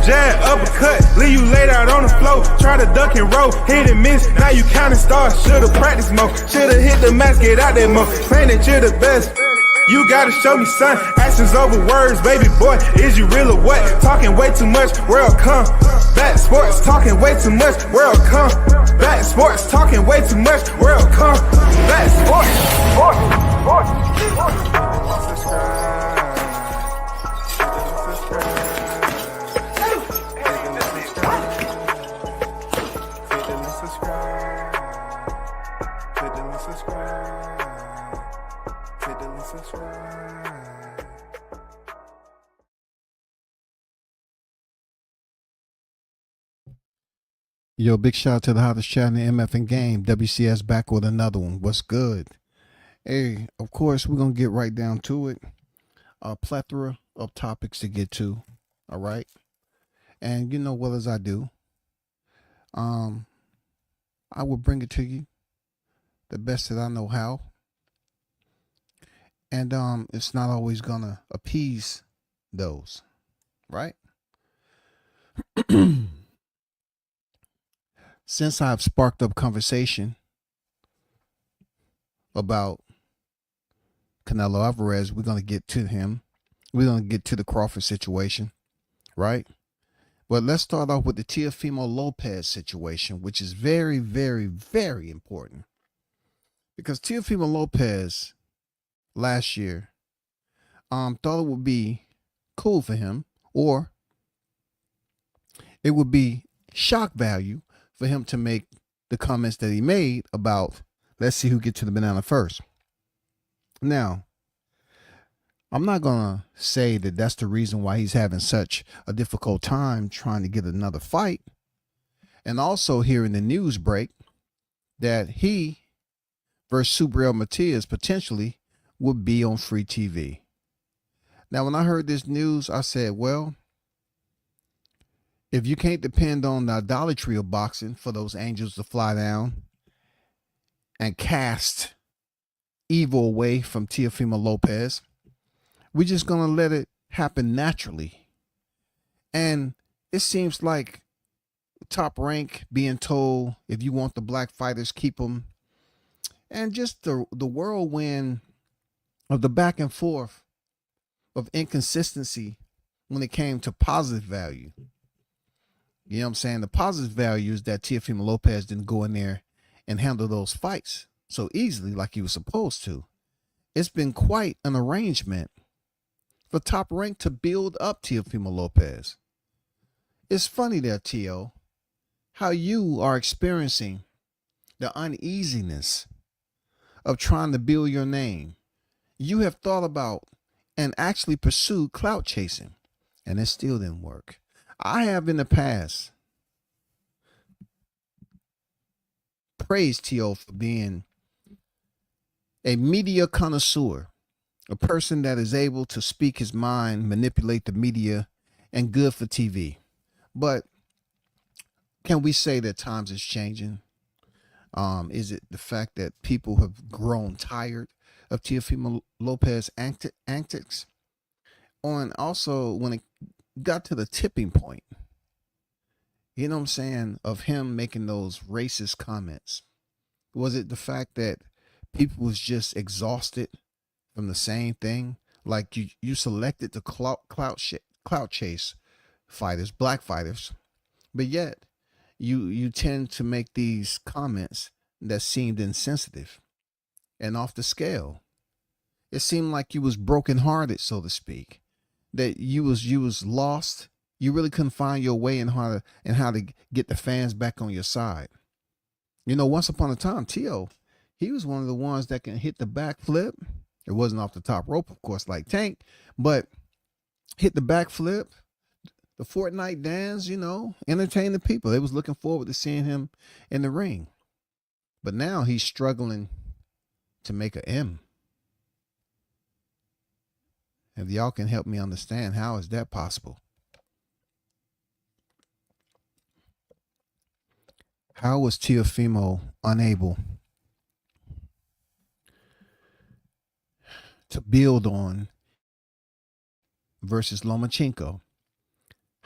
jab, uppercut, leave you laid out on the floor. Try to duck and roll, hit and miss, now you counting stars. Should've practiced more, should've hit the mask, get out there more. Saying that you're the best. You gotta show me, son. Actions over words, baby boy. Is you real or what? Talking way too much, world come. Back sports, talking way too much, world come. Back sports, talking way too much, world come. Back sports, Yo, big shout out to the hottest chat in the MF and game. WCS back with another one. What's good? Hey, of course, we're going to get right down to it. A plethora of topics to get to. All right. And you know well as I do, I will bring it to you the best that I know how. And it's not always going to appease those. Right? Since I've sparked up conversation about Canelo Alvarez, we're going to get to him. We're going to get to the Crawford situation, right? But let's start off with the Teofimo Lopez situation, which is very, very, very important. Because Teofimo Lopez last year thought it would be cool for him, or it would be shock value for him to make the comments that he made about, let's see who gets to the banana first. Now, I'm not going to say that that's the reason why he's having such a difficult time trying to get another fight. And also hearing the news break that he versus Subriel Matias potentially would be on free TV. Now, when I heard this news, I said, well, if you can't depend on the idolatry of boxing for those angels to fly down and cast evil away from Teofimo Lopez, we're just going to let it happen naturally. And it seems like Top Rank being told, if you want the black fighters, keep them. And just the whirlwind of the back and forth of inconsistency when it came to positive value. You know what I'm saying? The positive value is that Teofimo Lopez didn't go in there and handle those fights so easily like he was supposed to. It's been quite an arrangement for Top Rank to build up Teofimo Lopez. It's funny there, Teo, how you are experiencing the uneasiness of trying to build your name. You have thought about and actually pursued clout chasing, and it still didn't work. I have in the past praised Teo for being a media connoisseur, a person that is able to speak his mind, manipulate the media, and good for TV. But can we say that times is changing? Is it the fact that people have grown tired of Teofimo Lopez antics? And also when it got to the tipping point, you know what I'm saying, of him making those racist comments, was it the fact that people was just exhausted from the same thing? Like you selected the clout chase fighters, black fighters, but yet you tend to make these comments that seemed insensitive and off the scale. It seemed like you was brokenhearted, so to speak, that you was lost. You really couldn't find your way in how to get the fans back on your side. You know, once upon a time, Teo, he was one of the ones that can hit the back flip. It wasn't off the top rope, of course, like Tank, but hit the back flip, the Fortnite dance, you know, entertain the people. They was looking forward to seeing him in the ring. But now he's struggling to make an M. If y'all can help me understand, how is that possible? How was Teofimo unable to build on versus Lomachenko?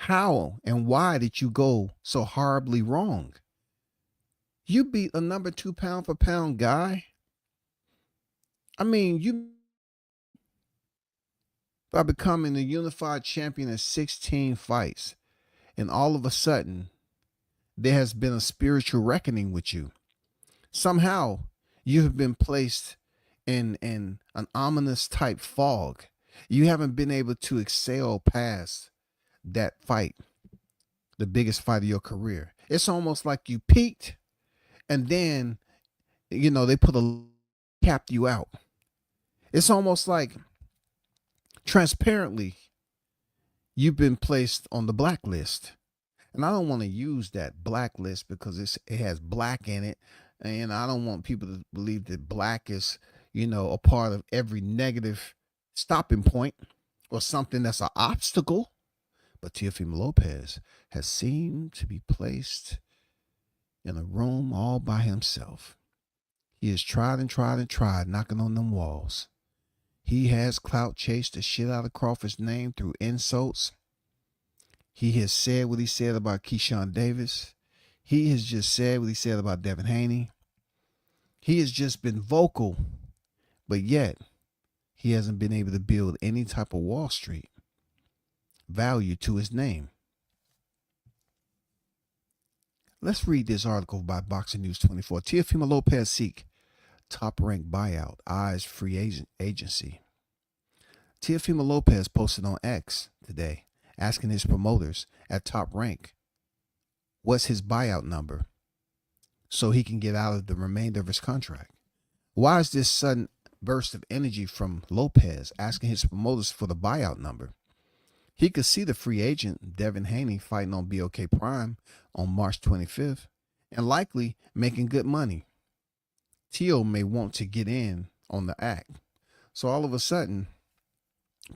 How and why did you go so horribly wrong? You beat a number 2 pound for pound guy. I mean, you by becoming a unified champion in 16 fights, and all of a sudden, there has been a spiritual reckoning with you. Somehow, you have been placed in an ominous type fog. You haven't been able to excel past that fight, the biggest fight of your career. It's almost like you peaked and then, they capped you out. It's almost like transparently you've been placed on the blacklist. And I don't want to use that blacklist because it has black in it. And I don't want people to believe that black is, a part of every negative stopping point or something that's an obstacle. But Teofimo Lopez has seemed to be placed in a room all by himself. He has tried and tried and tried knocking on them walls. He has clout chased the shit out of Crawford's name through insults. He has said what he said about Keyshawn Davis. He has just said what he said about Devin Haney. He has just been vocal, but yet he hasn't been able to build any type of Wall Street value to his name. Let's read this article by Boxing News 24. Teofimo Lopez seek top-ranked buyout, eyes free agency. Teofimo Lopez posted on X today, asking his promoters at Top Rank what's his buyout number so he can get out of the remainder of his contract. Why is this sudden burst of energy from Lopez asking his promoters for the buyout number? He could see the free agent Devin Haney fighting on BOK Prime on March 25th and likely making good money. Teo may want to get in on the act. So all of a sudden,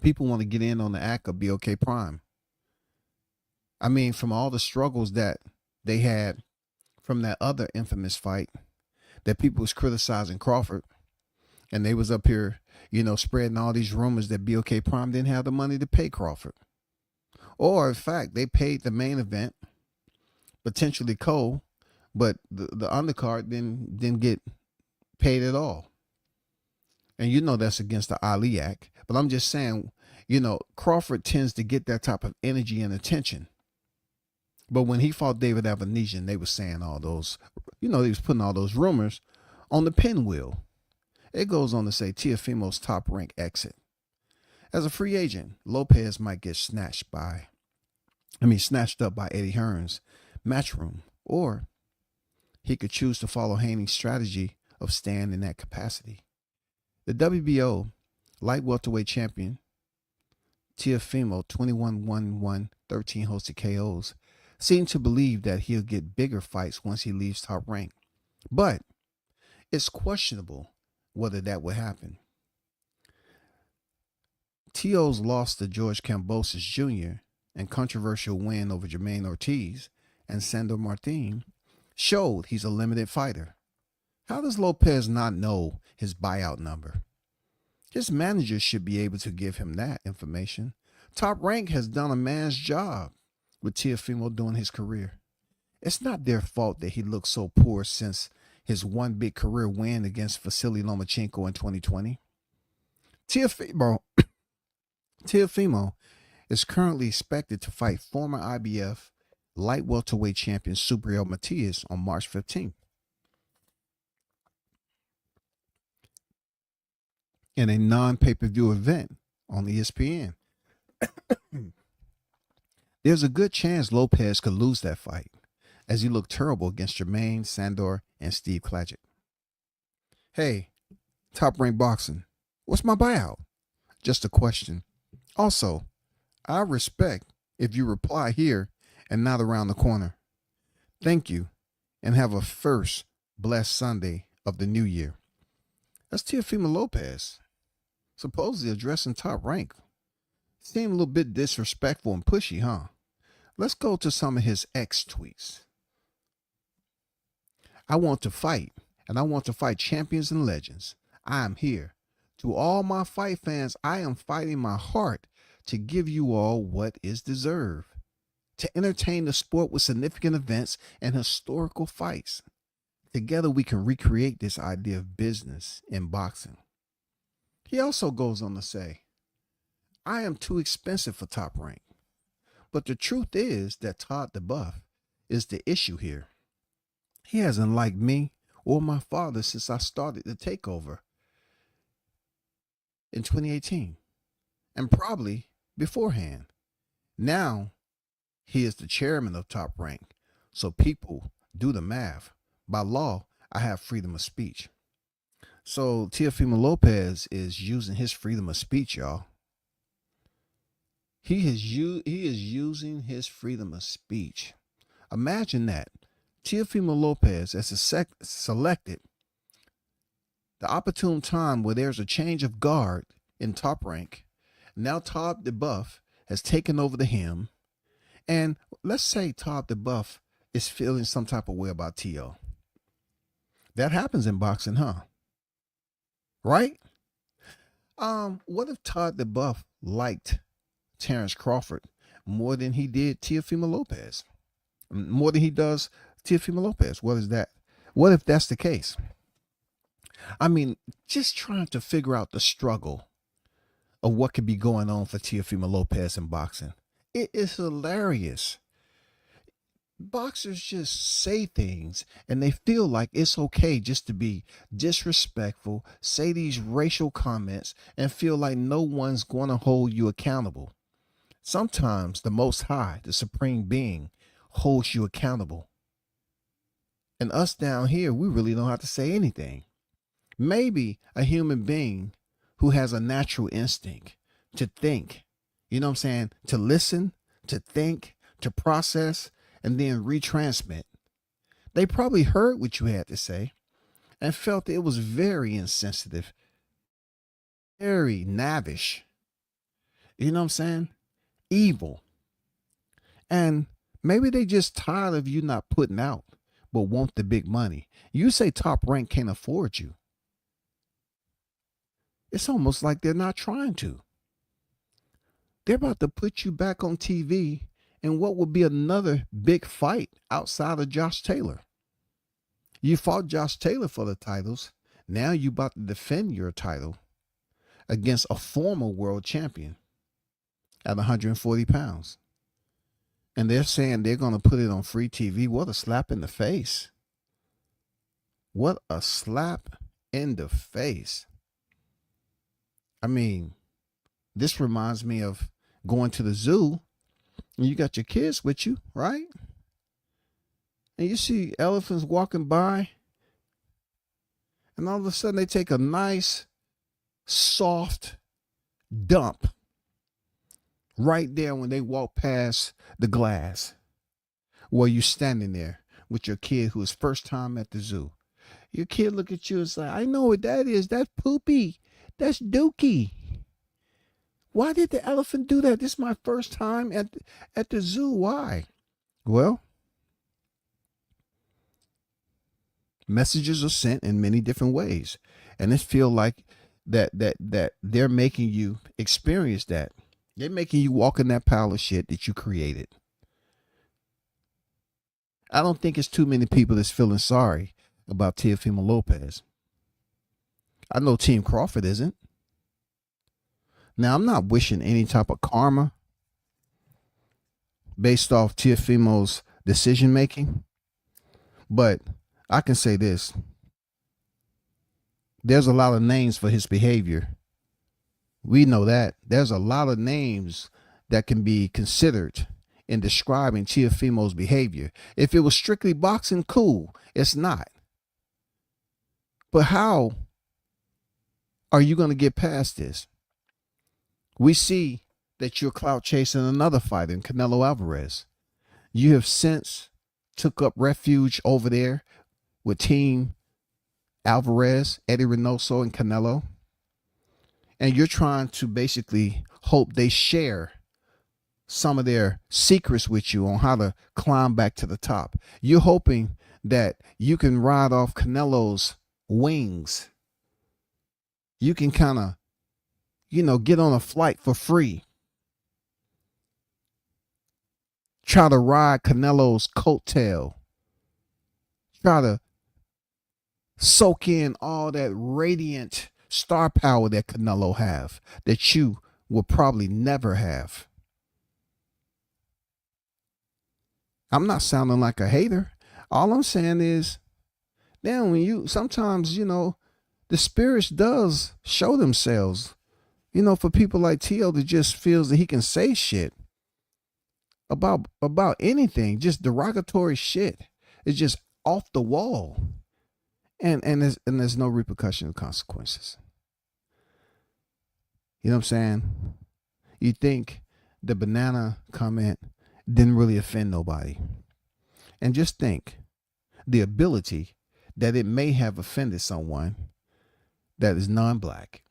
people want to get in on the act of BOK Prime. I mean, from all the struggles that they had from that other infamous fight that people was criticizing Crawford, and they was up here, spreading all these rumors that BOK Prime didn't have the money to pay Crawford. Or, in fact, they paid the main event, potentially Cole, but the undercard didn't get paid at all. And that's against the Ali Act. But I'm just saying, Crawford tends to get that type of energy and attention. But when he fought David Avanesian, they were saying all those, he was putting all those rumors on the pinwheel. It goes on to say Teofimo's top rank exit. As a free agent, Lopez might get snatched up by Eddie Hearn's Matchroom, or he could choose to follow Haney's strategy of staying in that capacity. The WBO light welterweight champion, Teofimo, 21-1-1, 13 hosted KOs, seemed to believe that he'll get bigger fights once he leaves Top Rank. But it's questionable whether that will happen. Teo's loss to George Kambosos Jr. and controversial win over Jermaine Ortiz and Sandor Martin showed he's a limited fighter. How does Lopez not know his buyout number? His manager should be able to give him that information. Top Rank has done a man's job with Teofimo during his career. It's not their fault that he looked so poor since his one big career win against Vasily Lomachenko in 2020. Teofimo is currently expected to fight former IBF light welterweight champion Subriel Matias on March 15th. In a non-pay-per-view event on ESPN. There's a good chance Lopez could lose that fight, as he looked terrible against Jermaine, Sandor, and Steve Claggett. Hey, Top Rank Boxing, what's my buyout? Just a question. Also, I respect if you reply here and not around the corner. Thank you, and have a first blessed Sunday of the new year. That's Teofimo Lopez, supposedly addressing Top Rank. Seemed a little bit disrespectful and pushy, huh? Let's go to some of his X tweets. I want to fight, and I want to fight champions and legends. I am here. To all my fight fans, I am fighting my heart to give you all what is deserved. to entertain the sport with significant events and historical fights. Together, we can recreate this idea of business in boxing. He also goes on to say, I am too expensive for Top Rank. But the truth is that Todd DeBuff is the issue here. He hasn't liked me or my father since I started the takeover in 2018, and probably beforehand. Now, he is the chairman of Top Rank, so people do the math. By law, I have freedom of speech. So Teofimo Lopez is using his freedom of speech, y'all. He is using his freedom of speech. Imagine that. Teofimo Lopez as selected the opportune time where there's a change of guard in Top Rank. Now Todd DeBuff has taken over the helm. And let's say Todd DeBuff is feeling some type of way about T.O. That happens in boxing, huh? Right? What if Todd DeBuff liked Terrence Crawford more than he did Teofimo Lopez? More than he does Teofimo Lopez. What is that? What if that's the case? I mean, just trying to figure out the struggle of what could be going on for Teofimo Lopez in boxing. It is hilarious. Boxers just say things and they feel like it's okay just to be disrespectful, say these racial comments, and feel like no one's going to hold you accountable. Sometimes the Most High, the Supreme Being, holds you accountable. And us down here, we really don't have to say anything. Maybe a human being who has a natural instinct to think, you know what I'm saying, to listen, to think, to process, and then retransmit. They probably heard what you had to say and felt it was very insensitive, very navish. You know what I'm saying? Evil. And maybe they just tired of you not putting out, but want the big money. You say Top Rank can't afford you. It's almost like they're not trying to. They're about to put you back on TV in what would be another big fight outside of Josh Taylor. You fought Josh Taylor for the titles. Now you about to defend your title against a former world champion at 140 pounds. And they're saying they're going to put it on free TV. What a slap in the face. What a slap in the face. I mean, this reminds me of going to the zoo and you got your kids with you, right? And you see elephants walking by and all of a sudden they take a nice, soft dump right there when they walk past the glass while you're standing there with your kid who is first time at the zoo. Your kid look at you and say, I know what that is. That's poopy. That's dookie. Why did the elephant do that? This is my first time at the zoo. Why? Well, messages are sent in many different ways. And it feels like that they're making you experience that. They're making you walk in that pile of shit that you created. I don't think it's too many people that's feeling sorry about Teofimo Lopez. I know Team Crawford isn't. Now, I'm not wishing any type of karma based off Teofimo's decision making, but I can say this. There's a lot of names for his behavior. We know that. There's a lot of names that can be considered in describing Teofimo's behavior. If it was strictly boxing, cool. It's not. But how are you going to get past this? We see that you're clout chasing another fighter in Canelo Alvarez. You have since took up refuge over there with Team Alvarez, Eddie Reynoso, and Canelo. And you're trying to basically hope they share some of their secrets with you on how to climb back to the top. You're hoping that you can ride off Canelo's wings. You can kind of, get on a flight for free. try to ride Canelo's coattail, try to soak in all that radiant star power that Canelo have that you will probably never have. I'm not sounding like a hater. All I'm saying is, then when you sometimes, the spirits does show themselves, for people like Tio that just feels that he can say shit about anything, just derogatory shit. It's just off the wall. And there's no repercussion or consequences. You know what I'm saying? You think the banana comment didn't really offend nobody. And just think the ability that it may have offended someone that is non-black.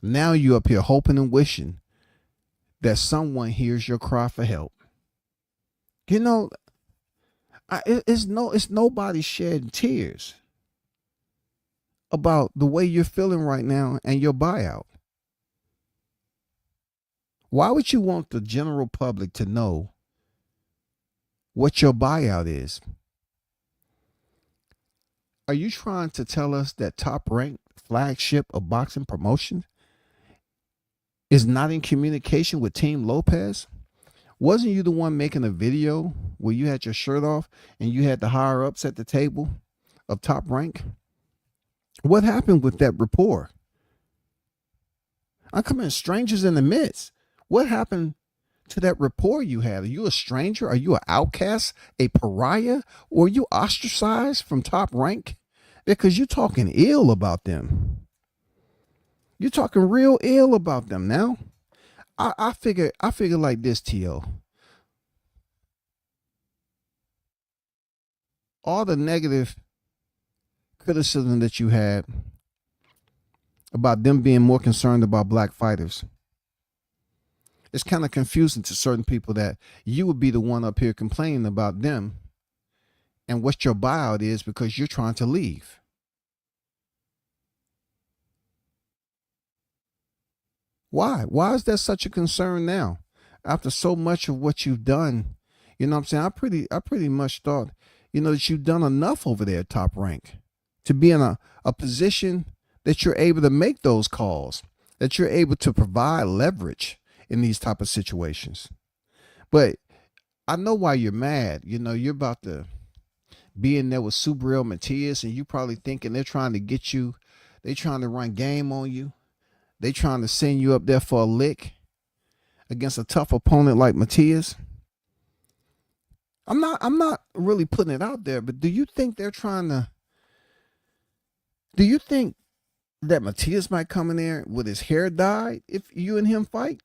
Now you up here hoping and wishing that someone hears your cry for help. It's nobody shedding tears about the way you're feeling right now and your buyout. Why would you want the general public to know what your buyout is? Are you trying to tell us that Top Rank, flagship of boxing promotion, is not in communication with Team Lopez? Wasn't you the one making a video where you had your shirt off and you had the higher ups at the table of Top Rank? What happened with that rapport? I'm coming strangers in the midst. What happened to that rapport you had? Are you a stranger? Are you an outcast, a pariah? Or are you ostracized from Top Rank? Because you're talking ill about them. You're talking real ill about them now. I figure like this, T.O. All the negative criticism that you had about them being more concerned about black fighters, it's kind of confusing to certain people that you would be the one up here complaining about them and what your buyout is because you're trying to leave. Why? Why is that such a concern now? After so much of what you've done, you know what I'm saying? I pretty much thought, that you've done enough over there at Top Rank to be in a position that you're able to make those calls, that you're able to provide leverage in these type of situations. But I know why you're mad. You're about to be in there with Subriel Matias, and you probably thinking they're trying to get you, they trying to run game on you. They trying to send you up there for a lick against a tough opponent like Matias. I'm not really putting it out there, but do you think that Matias might come in there with his hair dyed if you and him fight?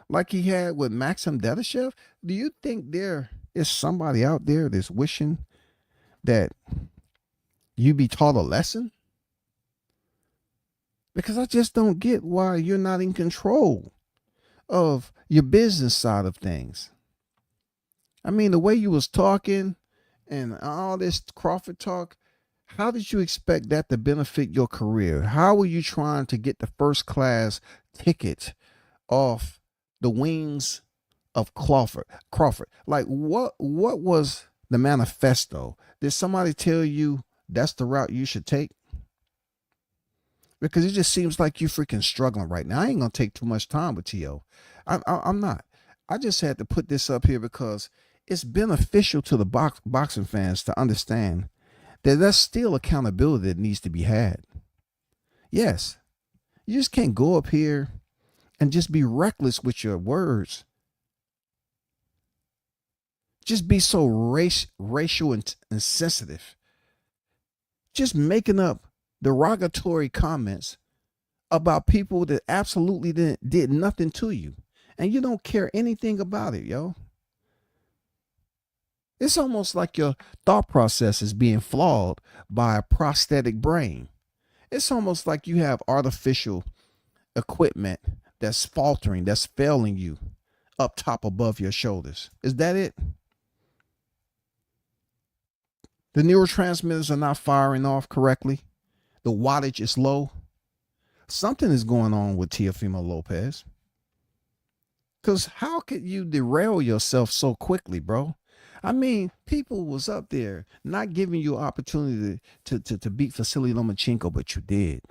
Like he had with Maxim Dedashev? Do you think there is somebody out there that's wishing that you be taught a lesson? Because I just don't get why you're not in control of your business side of things. I mean, the way you was talking and all this Crawford talk, how did you expect that to benefit your career? How were you trying to get the first class ticket off the wings of Crawford? Like, what was the manifesto? Did somebody tell you that's the route you should take? Because it just seems like you're freaking struggling right now. I ain't going to take too much time with T.O. I'm not. I just had to put this up here because it's beneficial to the boxing fans to understand that there's still accountability that needs to be had. Yes, you just can't go up here and just be reckless with your words. Just be so racial and sensitive. Just making up derogatory comments about people that absolutely did nothing to you, and you don't care anything about it, yo. It's almost like your thought process is being flawed by a prosthetic brain. It's almost like you have artificial equipment that's faltering, that's failing you up top above your shoulders. Is that it? The neurotransmitters are not firing off correctly. The wattage is low. Something is going on with Teofimo Lopez. Because how could you derail yourself so quickly, bro? I mean, people was up there not giving you opportunity to beat Vasily Lomachenko, but you did.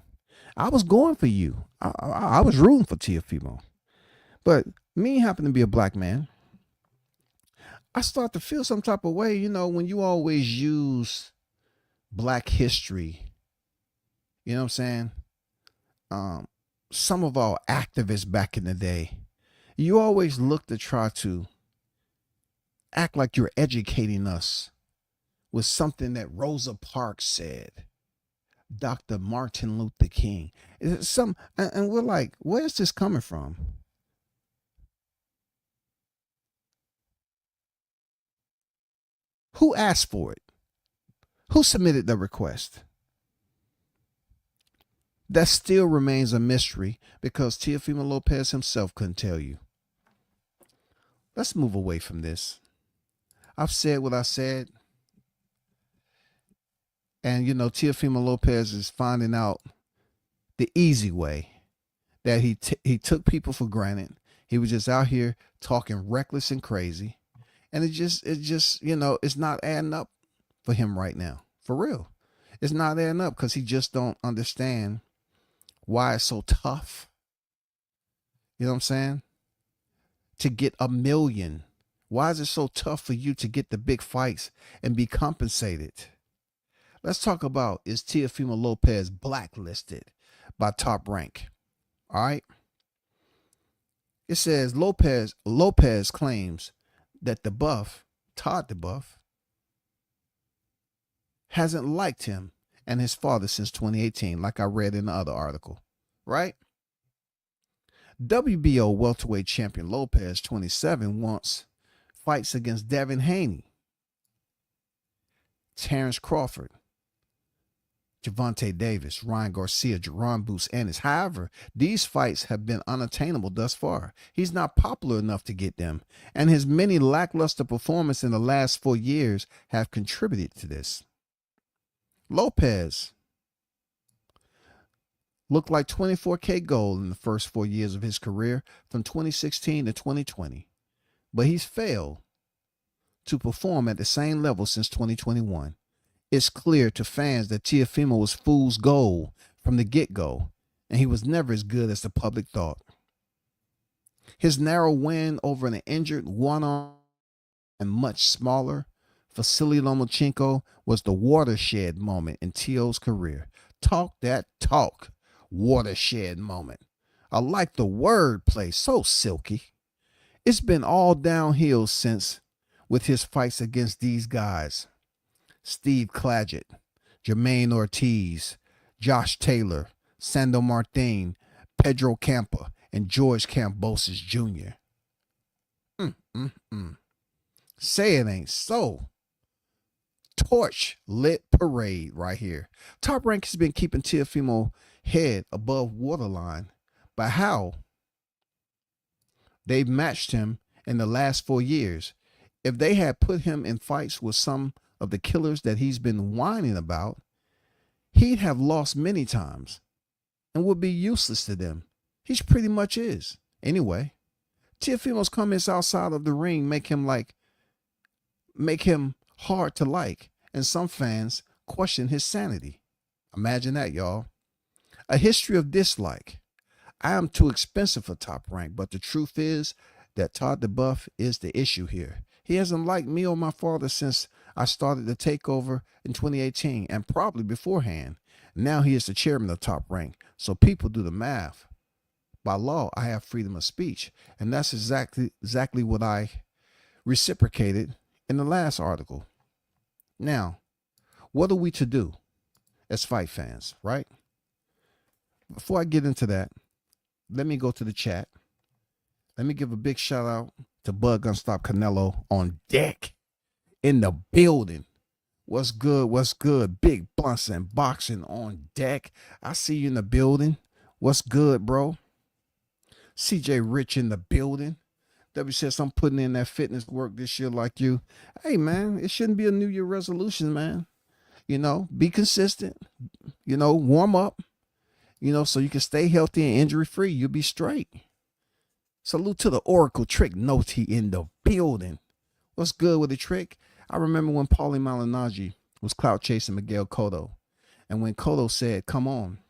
I was going for you. I was rooting for Teofimo. But me happen to be a black man. I start to feel some type of way, when you always use black history. You know what I'm saying? Um, some of our activists back in the day, you always look to try to act like you're educating us with something that Rosa Parks said, Dr. Martin Luther King. And we're like, where's this coming from? Who asked for it? Who submitted the request? That still remains a mystery because Teofimo Lopez himself couldn't tell you. Let's move away from this. I've said what I said. And, Teofimo Lopez is finding out the easy way that he took people for granted. He was just out here talking reckless and crazy. And it just, it's not adding up for him right now. For real. It's not adding up because he just don't understand why it's so tough. You know what I'm saying? To get a million. Why is it so tough for you to get the big fights and be compensated? Let's talk about, is Teofimo Lopez blacklisted by Top Rank? All right. It says Lopez claims that Todd DeBuff, hasn't liked him and his father since 2018, like I read in the other article, right? WBO welterweight champion Lopez, 27, wants fights against Devin Haney, Terrence Crawford, Gervonta Davis, Ryan Garcia, Jerron Boots, Ennis. However, these fights have been unattainable thus far. He's not popular enough to get them, and his many lackluster performances in the last 4 years have contributed to this. Lopez looked like 24K gold in the first 4 years of his career from 2016 to 2020, but he's failed to perform at the same level since 2021. It's clear to fans that Teofimo was fool's gold from the get-go, and he was never as good as the public thought. His narrow win over an injured one-arm and much smaller Vasily Lomachenko was the watershed moment in Teo's career. Talk that talk, watershed moment. I like the wordplay, so silky. It's been all downhill since with his fights against these guys. Steve Claggett, Jermaine Ortiz, Josh Taylor, Sando Martin, Pedro Campa, and George Kambosos Jr. Say it ain't so. Torch lit parade right here. Top Rank has been keeping Teofimo head above waterline by how they've matched him in the last 4 years. If they had put him in fights with some of the killers that he's been whining about, he'd have lost many times and would be useless to them. He pretty much is. Anyway, Teofimo's comments outside of the ring make him hard to like, and some fans question his sanity. Imagine that, y'all. A history of dislike. I am too expensive for Top Rank, but the truth is that Todd DeBuff is the issue here. He hasn't liked me or my father since I started the takeover in 2018, and probably beforehand. Now he is the chairman of Top Rank, so people do the math. By law, I have freedom of speech, and that's exactly what I reciprocated in the last article. Now, what are we to do as fight fans, right? Before I get into that, let me go to the chat. Let me give a big shout out to Bud Gunstop Canelo on deck, in the building. What's good? What's good? Big Blunts and Boxing on deck. I see you in the building. What's good, bro? CJ Rich in the building. W says, I'm putting in that fitness work this year like you. Hey, man, it shouldn't be a New Year resolution, man. Be consistent. Warm up. So you can stay healthy and injury free. You'll be straight. Salute to the Oracle Trick Noti in the building. What's good with the Trick? I remember when Paulie Malignaggi was clout chasing Miguel Cotto. And when Cotto said, come on,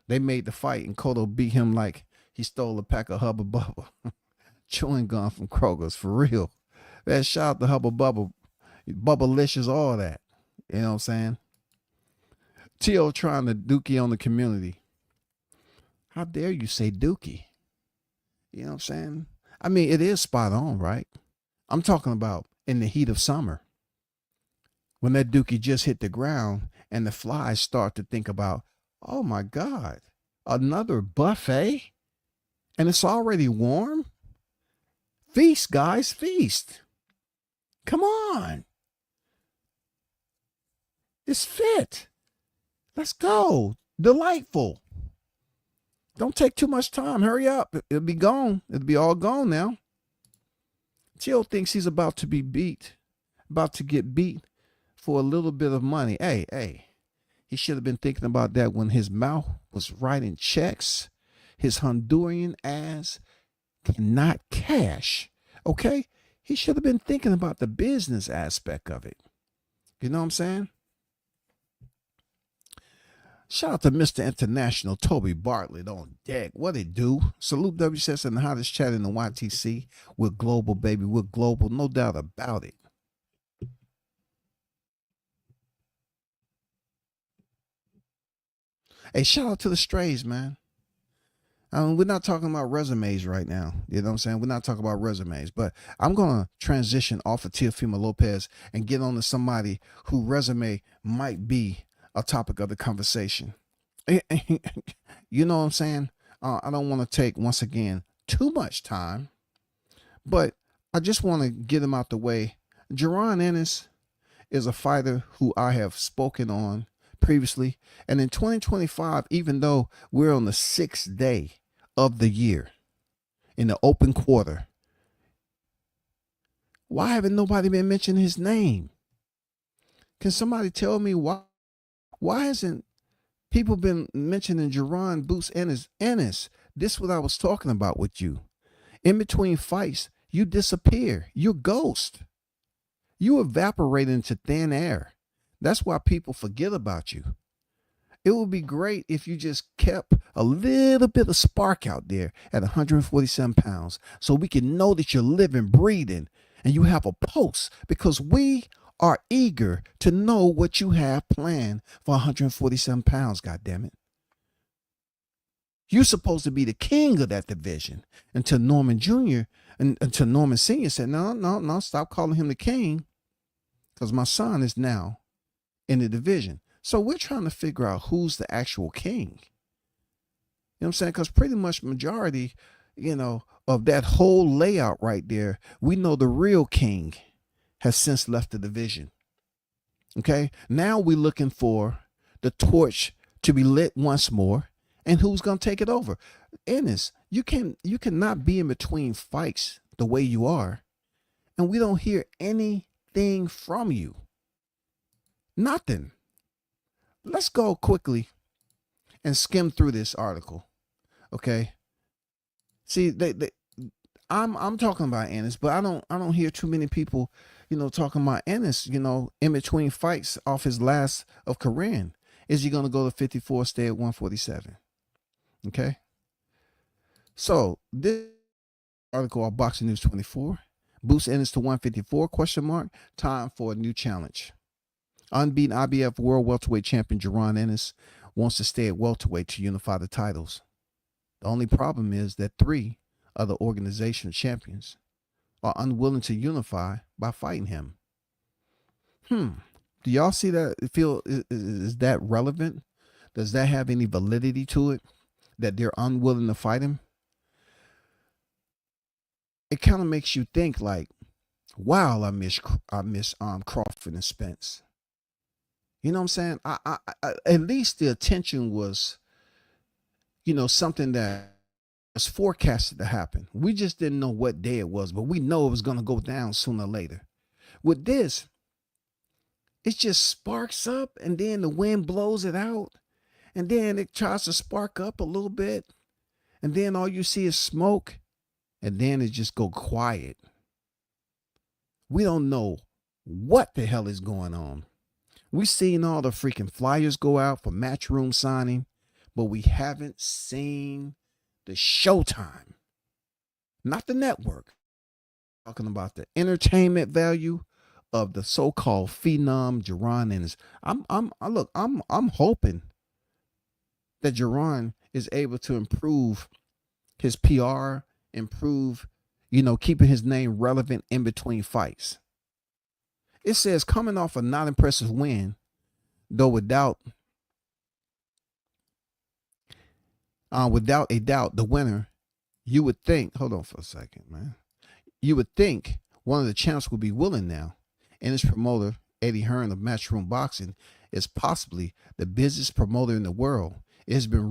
they made the fight and Cotto beat him like he stole a pack of Hubba Bubba. Chewing gum from Kroger's, for real. Man, shout out to Hubba Bubba. Bubblicious, all that. You know what I'm saying? Tio trying to dookie on the community. How dare you say dookie? You know what I'm saying? I mean, it is spot on, right? I'm talking about in the heat of summer. When that dookie just hit the ground and the flies start to think about, oh my God, another buffet? And it's already warm? Feast, guys, feast. Come on. It's fit. Let's go. Delightful. Don't take too much time. Hurry up. It'll be gone. It'll be all gone now. Tio thinks he's about to be beat, about to get beat for a little bit of money. Hey. He should have been thinking about that when his mouth was writing checks. His Honduran ass cannot cash. Okay? He should have been thinking about the business aspect of it. You know what I'm saying? Shout out to Mr. International Toby Bartlett on deck. What it do? Salute WCS and the hottest chat in the YTC. We're global, baby. We're global. No doubt about it. Hey, shout out to the strays, man. We're not talking about resumes right now. You know what I'm saying? We're not talking about resumes, but I'm going to transition off of Teofimo Lopez and get on to somebody who resume might be a topic of the conversation. You know what I'm saying? I don't want to take, once again, too much time, but I just want to get him out the way. Jaron Ennis is a fighter who I have spoken on previously. And in 2025, even though we're on the 6th day of the year in the open quarter, why haven't nobody been mentioning his name? Can somebody tell me why? Why hasn't people been mentioning Jaron Boots Ennis? This is what I was talking about with you. In between fights, you disappear. You're ghost. You evaporate into thin air. That's why people forget about you. It would be great if you just kept a little bit of spark out there at 147 pounds so we can know that you're living, breathing, and you have a pulse, because we are eager to know what you have planned for 147 pounds, goddammit. You're supposed to be the king of that division until Norman Jr. and until Norman Sr. said, no, stop calling him the king, because my son is now in the division. So we're trying to figure out who's the actual king. You know what I'm saying? Because pretty much majority, of that whole layout right there, we know the real king has since left the division. Okay? Now we're looking for the torch to be lit once more. And who's going to take it over? Ennis, you cannot be in between fights the way you are, and we don't hear anything from you. Nothing. Let's go quickly and skim through this article. Okay. See, I'm talking about Ennis, but I don't hear too many people, talking about Ennis, in between fights off his last of Korean. Is he going to go to 54, stay at 147? Okay. So this article on Boxing News 24, boosts Ennis to 154, ? Time for a new challenge. Unbeaten IBF World Welterweight Champion Jaron Ennis wants to stay at welterweight to unify the titles. The only problem is that 3 other organizational champions are unwilling to unify by fighting him. Do y'all see that? Is that relevant? Does that have any validity to it, that they're unwilling to fight him? It kind of makes you think like, wow, I miss Crawford and Spence. You know what I'm saying? I at least the attention was, something that was forecasted to happen. We just didn't know what day it was, but we know it was going to go down sooner or later. With this, it just sparks up, and then the wind blows it out, and then it tries to spark up a little bit, and then all you see is smoke, and then it just go quiet. We don't know what the hell is going on. We seen all the freaking flyers go out for Matchroom signing, but we haven't seen the showtime. Not the network. Talking about the entertainment value of the so-called phenom Jaron Ennis. I'm hoping that Jaron is able to improve his PR, improve, keeping his name relevant in between fights. It says coming off a not impressive win, though without a doubt, the winner, you would think, hold on for a second, man. You would think one of the champs would be willing now. And his promoter, Eddie Hearn of Matchroom Boxing, is possibly the busiest promoter in the world. It has been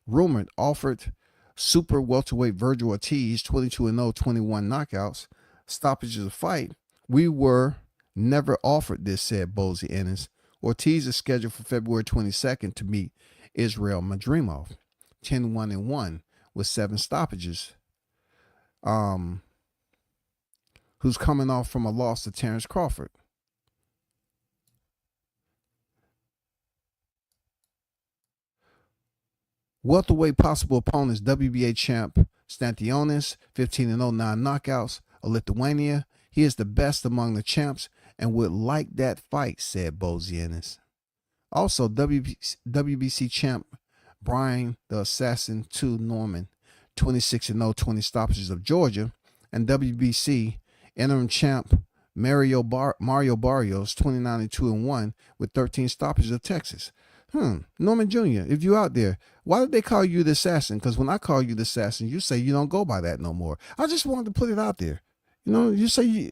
rumored offered super welterweight Virgil Ortiz 22-0, 21 knockouts, stoppages of the fight. We were never offered this, said Bozy Ennis. Ortiz is scheduled for February 22nd to meet Israel Madrimov, 10-1-1 with 7 stoppages. Who's coming off from a loss to Terence Crawford. Welterweight possible opponents: WBA champ Stantionis, 15-0, 9 knockouts, of Lithuania. He is the best among the champs and would like that fight, said Bozy Ennis. Also, WBC champ Brian the Assassin 2 Norman, 26-0, 20 stoppages of Georgia, and WBC interim champ Mario Barrios, 29-2-1 with 13 stoppages of Texas. Norman Jr., if you out there, why did they call you the assassin? Because when I call you the assassin, you say you don't go by that no more. I just wanted to put it out there. You say,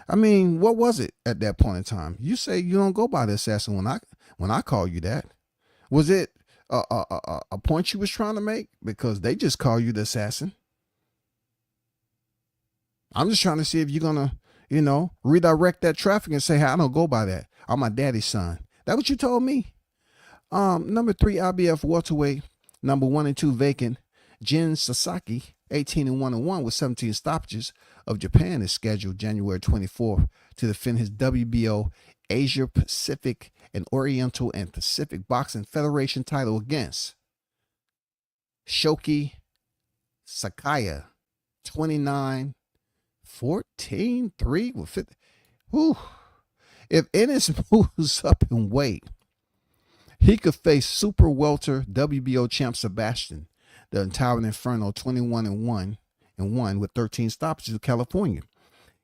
what was it at that point in time? You say you don't go by the assassin when I call you that. Was it a point you was trying to make? Because they just call you the assassin. I'm just trying to see if you're going to, redirect that traffic and say, hey, I don't go by that. I'm my daddy's son. That what you told me? Number 3 IBF welterweight, number 1 and 2 vacant, Jin Sasaki, 18-1-1 with 17 stoppages of Japan, is scheduled January 24th to defend his WBO Asia Pacific and Oriental and Pacific Boxing Federation title against Shoki Sakaya, 29-14-3 with 50. If Ennis moves up in weight, he could face super welter WBO champ Sebastian, the Towering Inferno, 21-1 with 13 stoppages of California.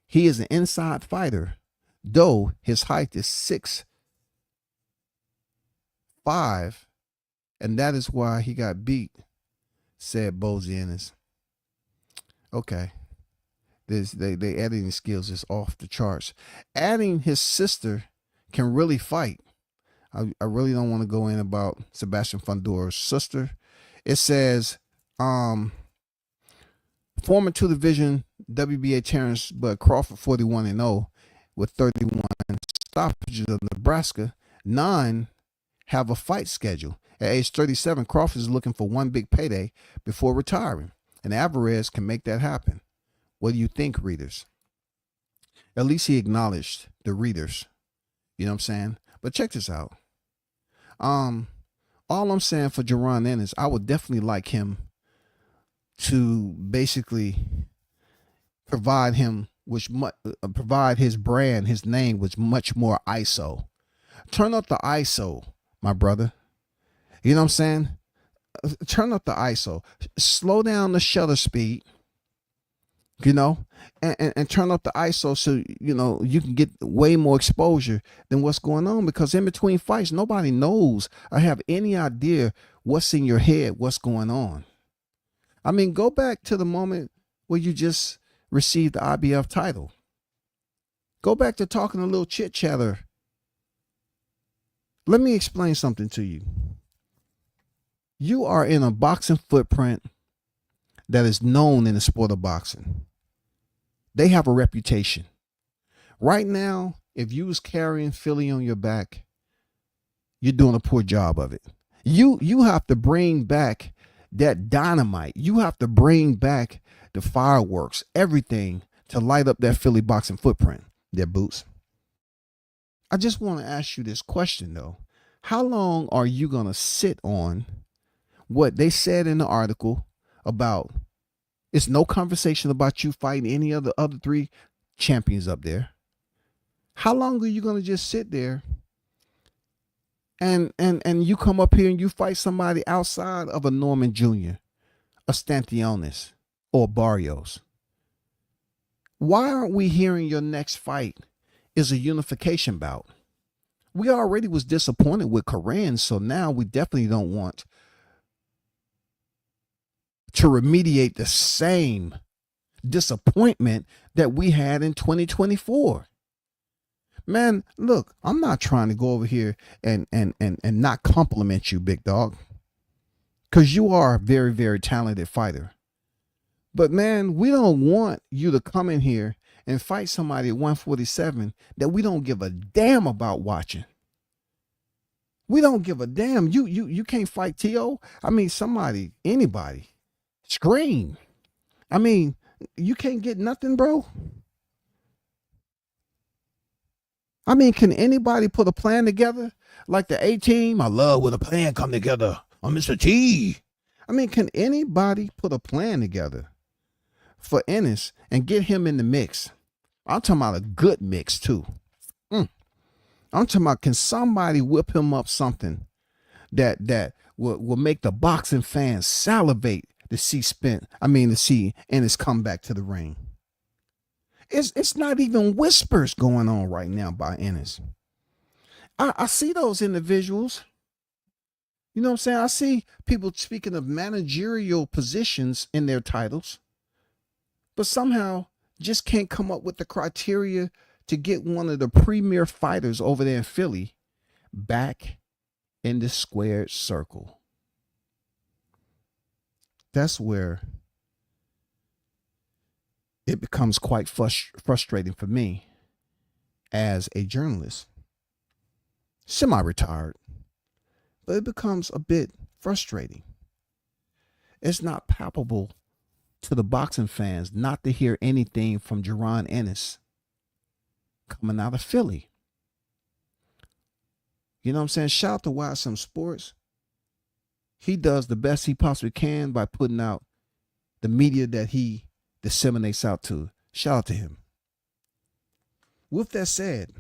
He is an inside fighter, though his height is 6'5", and that is why he got beat, said Bozy Ennis. Okay. They editing skills is off the charts. Adding his sister can really fight. I really don't want to go in about Sebastian Fundor's sister. It says, former 2 division WBA Terence Bud Crawford, 41-0 with 31 stoppages of Nebraska. 9 have a fight schedule. At age 37, Crawford is looking for one big payday before retiring, and Alvarez can make that happen. What do you think, readers? At least he acknowledged the readers. You know what I'm saying? But check this out. All I'm saying for Jaron Ennis, I would definitely like him to basically provide his brand, his name with much more ISO. Turn up the ISO, my brother. You know what I'm saying? Turn up the ISO. Slow down the shutter speed. And turn up the ISO so, you can get way more exposure than what's going on, because in between fights, nobody knows or have any idea what's in your head, what's going on. Go back to the moment where you just received the IBF title. Go back to talking a little chit chatter. Let me explain something to you. You are in a boxing footprint that is known in the sport of boxing. They have a reputation. Right now, if you was carrying Philly on your back, you're doing a poor job of it. You have to bring back that dynamite. You have to bring back the fireworks, everything to light up that Philly boxing footprint. Their boots. I just want to ask you this question though. How long are you going to sit on what they said in the article about it's no conversation about you fighting any of the other three champions up there? How long are you going to just sit there and you come up here and you fight somebody outside of a Norman Jr., a Stantionis, or Barrios? Why aren't we hearing your next fight is a unification bout? We already was disappointed with Corinne, so now we definitely don't want to remediate the same disappointment that we had in 2024. Man, look, I'm not trying to go over here and not compliment you, big dog, because you are a very, very talented fighter. But man, we don't want you to come in here and fight somebody at 147 that we don't give a damn about watching. We don't give a damn. You can't fight T.O. I mean, somebody, anybody, scream. I mean, you can't get nothing, bro. I mean, can anybody put a plan together? Like the A-Team, I love when a plan come together on Mr. T. I mean, can anybody put a plan together for Ennis and get him in the mix? I'm talking about a good mix, too. I'm talking about, can somebody whip him up something that will make the boxing fans salivate to see Ennis come back to the ring? It's not even whispers going on right now by Ennis. I see those individuals. You know what I'm saying? I see people speaking of managerial positions in their titles, but somehow just can't come up with the criteria to get one of the premier fighters over there in Philly back in the squared circle. That's where it becomes quite frustrating for me as a journalist, semi-retired, but it becomes a bit frustrating. It's not palpable to the boxing fans not to hear anything from Jaron Ennis coming out of Philly. You know what I'm saying? Shout out to Wild Some Sports. He does the best he possibly can by putting out the media that he disseminates out to. Shout out to him. With that said,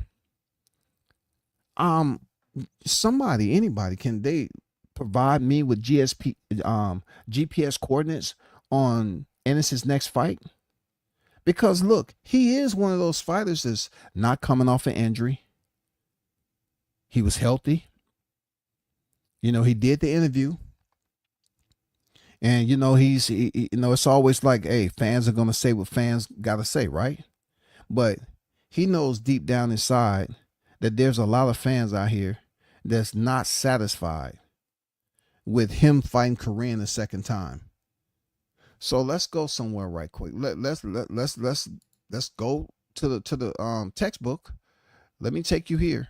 anybody, can they provide me with GPS coordinates on Ennis's next fight? Because look, he is one of those fighters that's not coming off an injury. He was healthy. You know, he did the interview. And, you know, it's always like, hey, fans are going to say what fans got to say, right? But he knows deep down inside that there's a lot of fans out here that's not satisfied with him fighting Korean a second time. So let's go somewhere right quick. Let's go to the textbook. Let me take you here.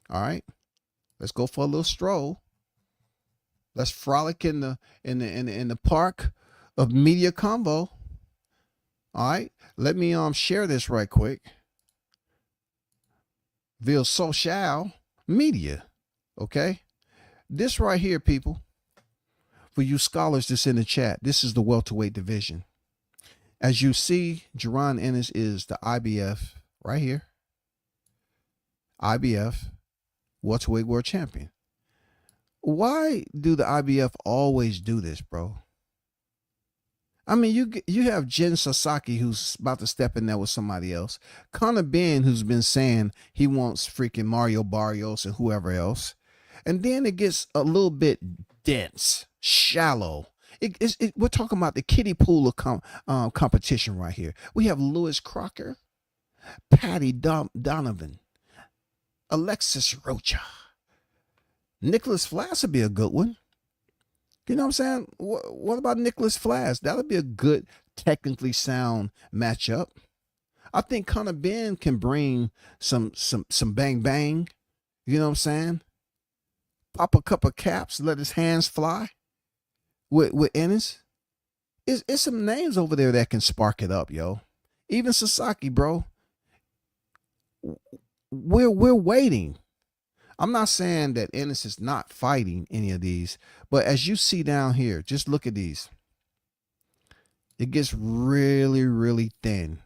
All right. Let's go for a little stroll. Let's frolic in the park of media convo. All right. Let me share this right quick. Via social media. Okay. This right here, people. For you scholars that's in the chat, this is the welterweight division. As you see, Jaron Ennis is the IBF right here. IBF welterweight world champion. Why do the IBF always do this, bro? I mean, you have Jen Sasaki who's about to step in there with somebody else. Conor Ben, who's been saying he wants freaking Mario Barrios and whoever else. And then it gets a little bit dense, shallow. We're talking about the kiddie pool of competition right here. We have Lewis Crocker, Patty Donovan, Alexis Rocha. Nicholas Flass would be a good one. You know what I'm saying? What about Nicholas Flass? That would be a good, technically sound matchup. I think Conor Ben can bring some bang bang. You know what I'm saying? Pop a couple of caps, let his hands fly. with Ennis. It's some names over there that can spark it up, yo. Even Sasaki, bro. We're waiting. I'm not saying that Ennis is not fighting any of these, but as you see down here, just look at these. It gets really, really thin.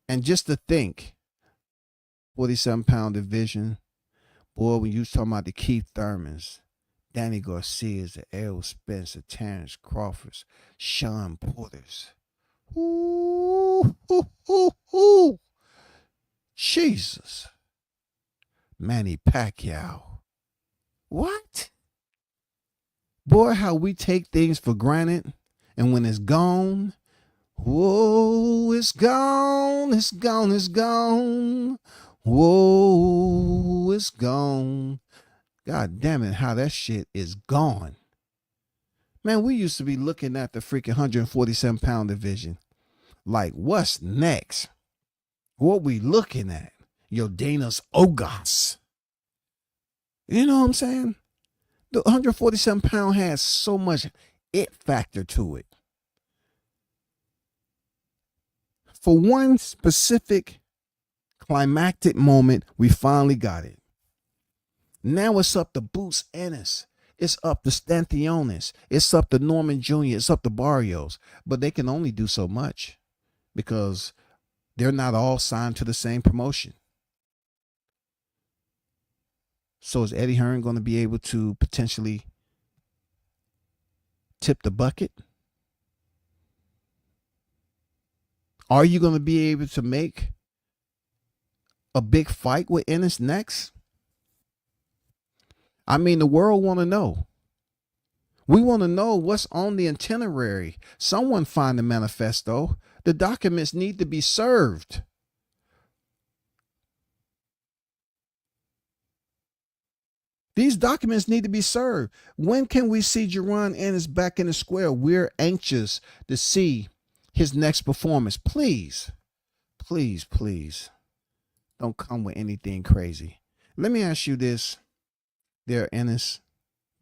And just to think, 47-pound division, boy, when you was talking about the Keith Thurmans, Danny Garcia's, the Errol Spence, the Terrence Crawfords, Sean Porters. Ooh, ooh, ooh, ooh. Jesus. Manny Pacquiao. What? Boy, how we take things for granted, and when it's gone, whoa, it's gone, it's gone, it's gone. Whoa, it's gone. God damn it, how that shit is gone. Man, we used to be looking at the freaking 147-pound division. Like, what's next? What we looking at? Yordenis Ugas. You know what I'm saying? The 147-pound has so much it factor to it. For one specific climactic moment, we finally got it. Now it's up to Boots Ennis. It's up to Stanthionis. It's up to Norman Jr. It's up to Barrios. But they can only do so much because they're not all signed to the same promotion. So is Eddie Hearn going to be able to potentially tip the bucket? Are you going to be able to make a big fight with Ennis next? I mean, the world want to know. We want to know what's on the itinerary. Someone find the manifesto. The documents need to be served. These documents need to be served. When can we see Jaron Ennis back in the square? We're anxious to see his next performance. Please, please, please don't come with anything crazy. Let me ask you this, there, Ennis.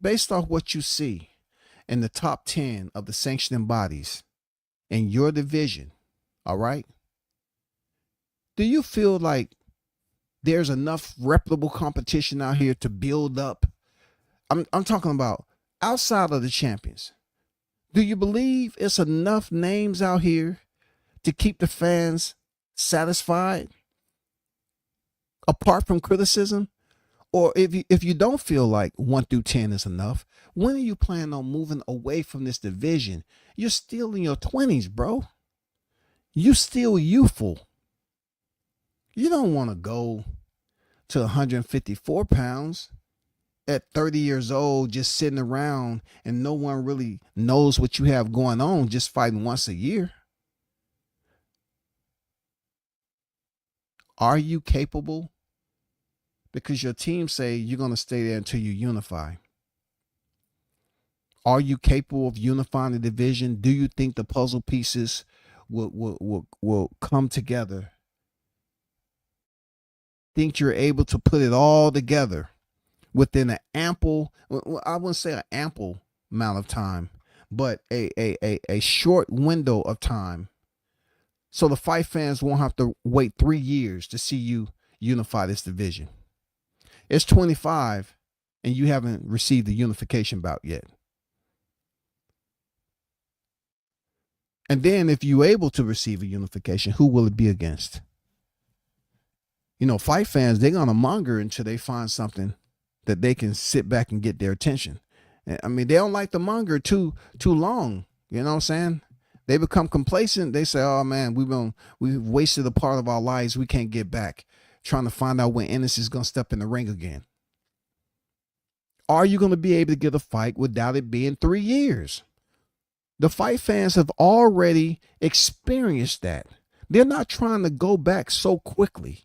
Based off what you see in the top 10 of the sanctioning bodies in your division, all right? Do you feel like there's enough reputable competition out here to build up? I'm talking about outside of the champions. Do you believe it's enough names out here to keep the fans satisfied apart from criticism? Or if you don't feel like 1 through 10 is enough, when are you planning on moving away from this division? You're still in your 20s, bro. You still youthful. You don't want to go to 154 pounds at 30 years old, just sitting around and no one really knows what you have going on, just fighting once a year. Are you capable? Because your team say you're going to stay there until you unify. Are you capable of unifying the division? Do you think the puzzle pieces will come together? Think you're able to put it all together within an ample, I wouldn't say an ample amount of time, but a short window of time, so the fight fans won't have to wait 3 years to see you unify this division? It's 25 and you haven't received the unification bout yet. And then if you're able to receive a unification, who will it be against? You know, fight fans, they're going to monger until they find something that they can sit back and get their attention. I mean, they don't like to monger too long. You know what I'm saying? They become complacent. They say, oh man, we've wasted a part of our lives we can't get back, trying to find out when Ennis is going to step in the ring again. Are you going to be able to get a fight without it being 3 years? The fight fans have already experienced that. They're not trying to go back so quickly.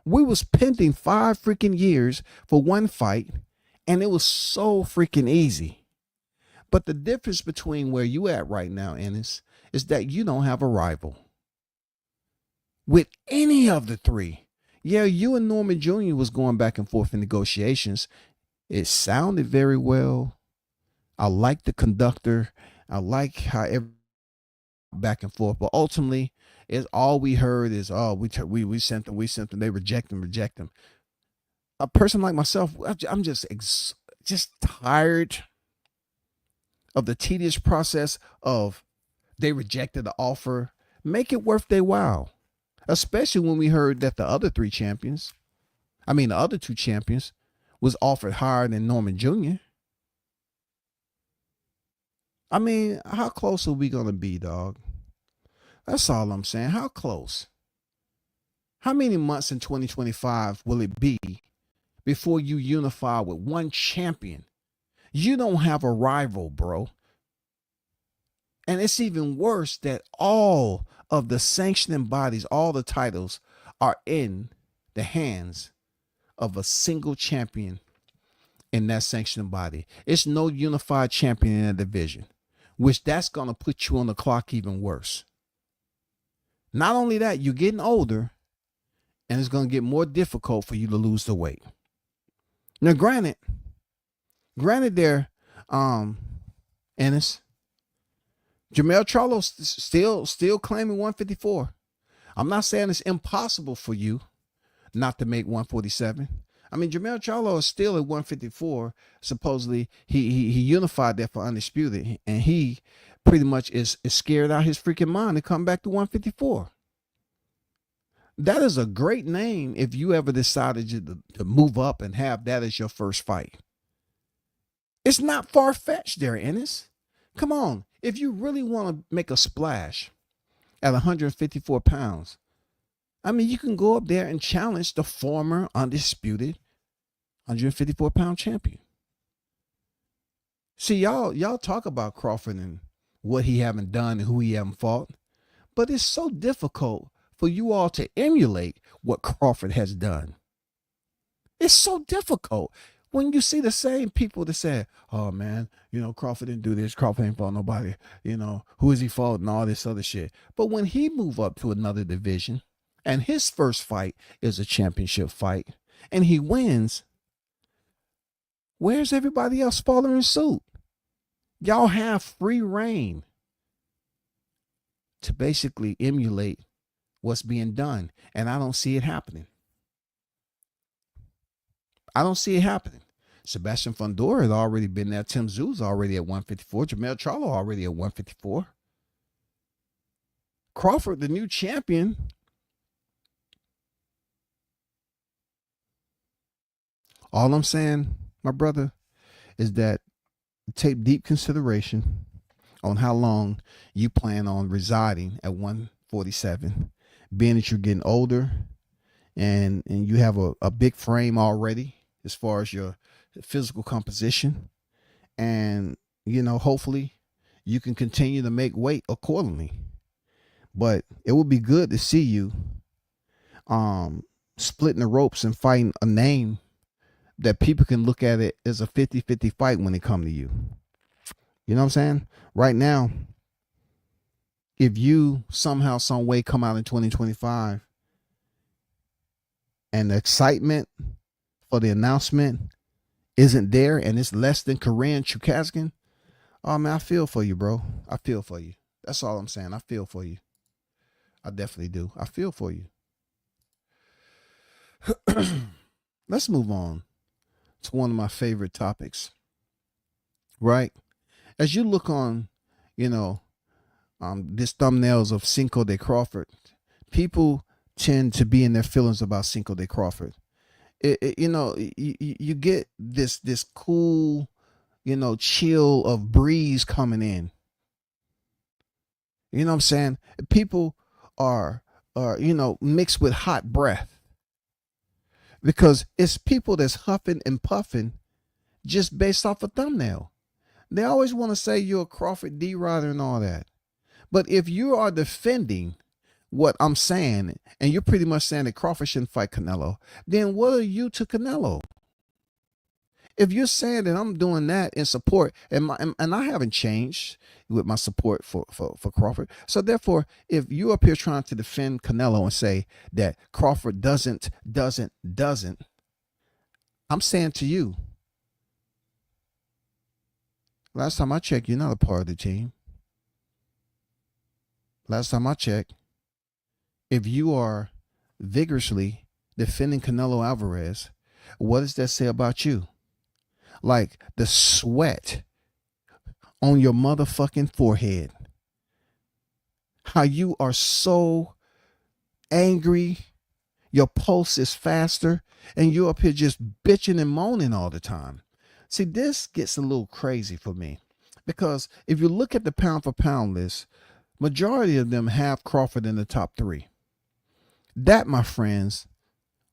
We was pending 5 freaking years for one fight, and it was so freaking easy. But the difference between where you at right now, Ennis, is that you don't have a rival with any of the 3. Yeah, you and Norman Jr. was going back and forth in negotiations. It sounded very well. I like the conductor. I like how every back and forth, but ultimately, it's all we heard is, oh, we sent them, they reject them. A person like myself, I'm just tired of the tedious process of they rejected the offer. Make it worth their while, especially when we heard that the other two champions, was offered higher than Norman Jr. I mean, how close are we gonna be, dog? That's all I'm saying. How close? How many months in 2025 will it be before you unify with one champion? You don't have a rival, bro. And it's even worse that all of the sanctioning bodies, all the titles are in the hands of a single champion in that sanctioning body. It's no unified champion in that division, which that's going to put you on the clock even worse. Not only that, you're getting older and it's going to get more difficult for you to lose the weight. Now, granted there, Ennis, Jermell Charlo still claiming 154. I'm not saying it's impossible for you not to make 147. I mean, Jermell Charlo is still at 154. Supposedly, he unified that for Undisputed, and he pretty much is scared out his freaking mind to come back to 154. That is a great name if you ever decided to move up and have that as your first fight. It's not far-fetched there, Ennis. Come on. If you really want to make a splash at 154 pounds, I mean, you can go up there and challenge the former undisputed 154-pound champion. See, y'all talk about Crawford and what he haven't done and who he haven't fought, but it's so difficult for you all to emulate what Crawford has done. It's so difficult when you see the same people that say, oh man, Crawford didn't do this, Crawford ain't fought nobody, who is he fought and all this other shit. But when he moved up to another division and his first fight is a championship fight and he wins, where's everybody else following suit? Y'all have free reign to basically emulate what's being done, and I don't see it happening. Sebastian Fundora has already been there. Tim Tszú's already at 154. Jermell Charlo already at 154. Crawford, the new champion, all I'm saying, my brother, is that take deep consideration on how long you plan on residing at 147, being that you're getting older and you have a big frame already as far as your physical composition, and hopefully you can continue to make weight accordingly. But it would be good to see you splitting the ropes and fighting a name that people can look at it as a 50-50 fight when it come to you. You know what I'm saying? Right now, if you somehow, some way come out in 2025 and the excitement for the announcement isn't there and it's less than Korean Chukaskin, oh man, I feel for you, bro. I feel for you. That's all I'm saying. I feel for you. I definitely do. I feel for you. Let's move on to one of my favorite topics, right? As you look on, this thumbnails of Cinco de Crawford, people tend to be in their feelings about Cinco de Crawford. You get this cool, chill of breeze coming in. You know what I'm saying? People are mixed with hot breath, because it's people that's huffing and puffing just based off a thumbnail. They always want to say you're a Crawford D-Rider and all that. But if you are defending what I'm saying, and you're pretty much saying that Crawford shouldn't fight Canelo, then what are you to Canelo? If you're saying that I'm doing that in support, and I haven't changed with my support for Crawford, so therefore, if you up here trying to defend Canelo and say that Crawford doesn't, I'm saying to you, Last time I checked, you're not a part of the team. Last time I checked, if you are vigorously defending Canelo Alvarez, what does that say about you? Like the sweat on your motherfucking forehead. How you are so angry, your pulse is faster, and you're up here just bitching and moaning all the time. See, this gets a little crazy for me because if you look at the pound for pound list, majority of them have Crawford in the top 3. That, my friends,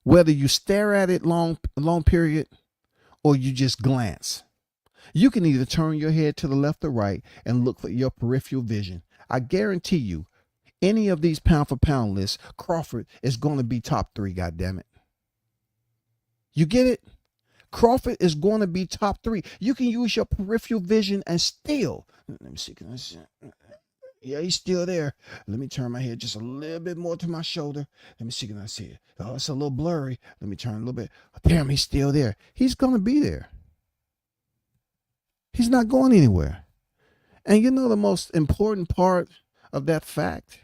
whether you stare at it long period or you just glance, you can either turn your head to the left or right and look for your peripheral vision. I guarantee you, any of these pound for pound lists, Crawford is going to be top 3, goddammit. You get it? Crawford is going to be top 3. You can use your peripheral vision and still. Let me see. Can I see? Yeah, he's still there. Let me turn my head just a little bit more to my shoulder. Let me see. Can I see it? Oh, it's a little blurry. Let me turn a little bit. Damn, he's still there. He's going to be there. He's not going anywhere. And you know the most important part of that fact?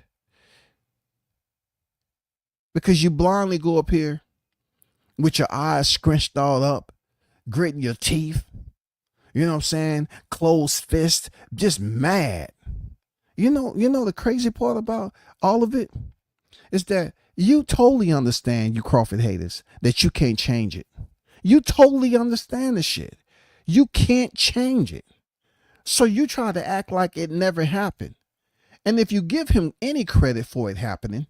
Because you blindly go up here with your eyes scrunched all up, gritting your teeth, you know what I'm saying? Closed fist, just mad. You know the crazy part about all of it is that you totally understand, you Crawford haters, that you can't change it. You totally understand the shit. You can't change it. So you try to act like it never happened. And if you give him any credit for it happening,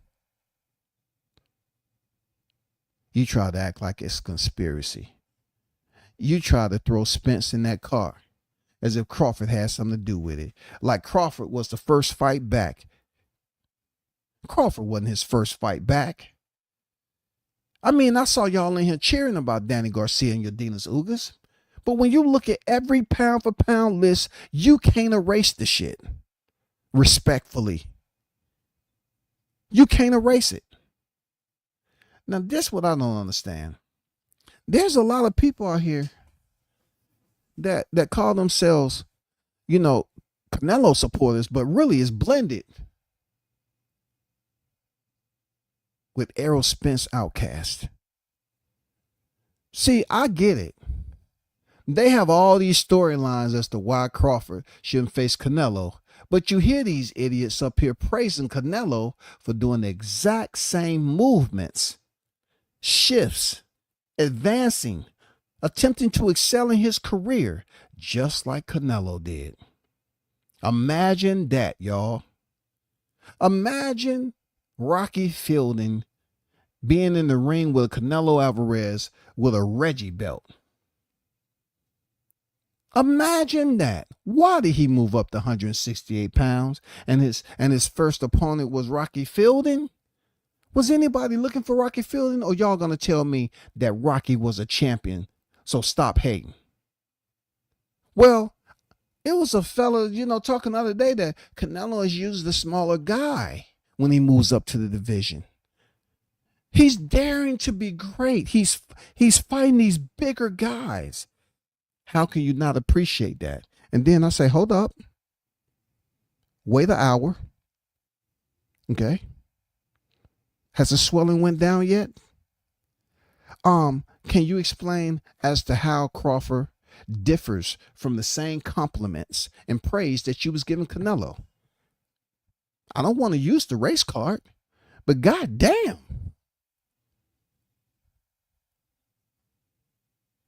you try to act like it's a conspiracy. You try to throw Spence in that car as if Crawford had something to do with it. Like Crawford was the first fight back. Crawford wasn't his first fight back. I mean, I saw y'all in here cheering about Danny Garcia and Yordenis Ugas. But when you look at every pound for pound list, you can't erase the shit. Respectfully. You can't erase it. Now, this is what I don't understand. There's a lot of people out here that call themselves, Canelo supporters, but really is blended with Errol Spence Outcast. See, I get it. They have all these storylines as to why Crawford shouldn't face Canelo. But you hear these idiots up here praising Canelo for doing the exact same movements, shifts, advancing, attempting to excel in his career, just like Canelo did. Imagine that, y'all. Imagine Rocky Fielding being in the ring with Canelo Alvarez with a Reggie belt. Imagine that. Why did he move up to 168 pounds and his first opponent was Rocky Fielding? Was anybody looking for Rocky Fielding, or y'all gonna tell me that Rocky was a champion, so stop hating? Well, it was a fella, talking the other day that Canelo has used the smaller guy when he moves up to the division. He's daring to be great. He's fighting these bigger guys. How can you not appreciate that? And then I say, hold up. Wait an hour. Okay. Has the swelling went down yet? Can you explain as to how Crawford differs from the same compliments and praise that you was giving Canelo? I don't want to use the race card, but goddamn.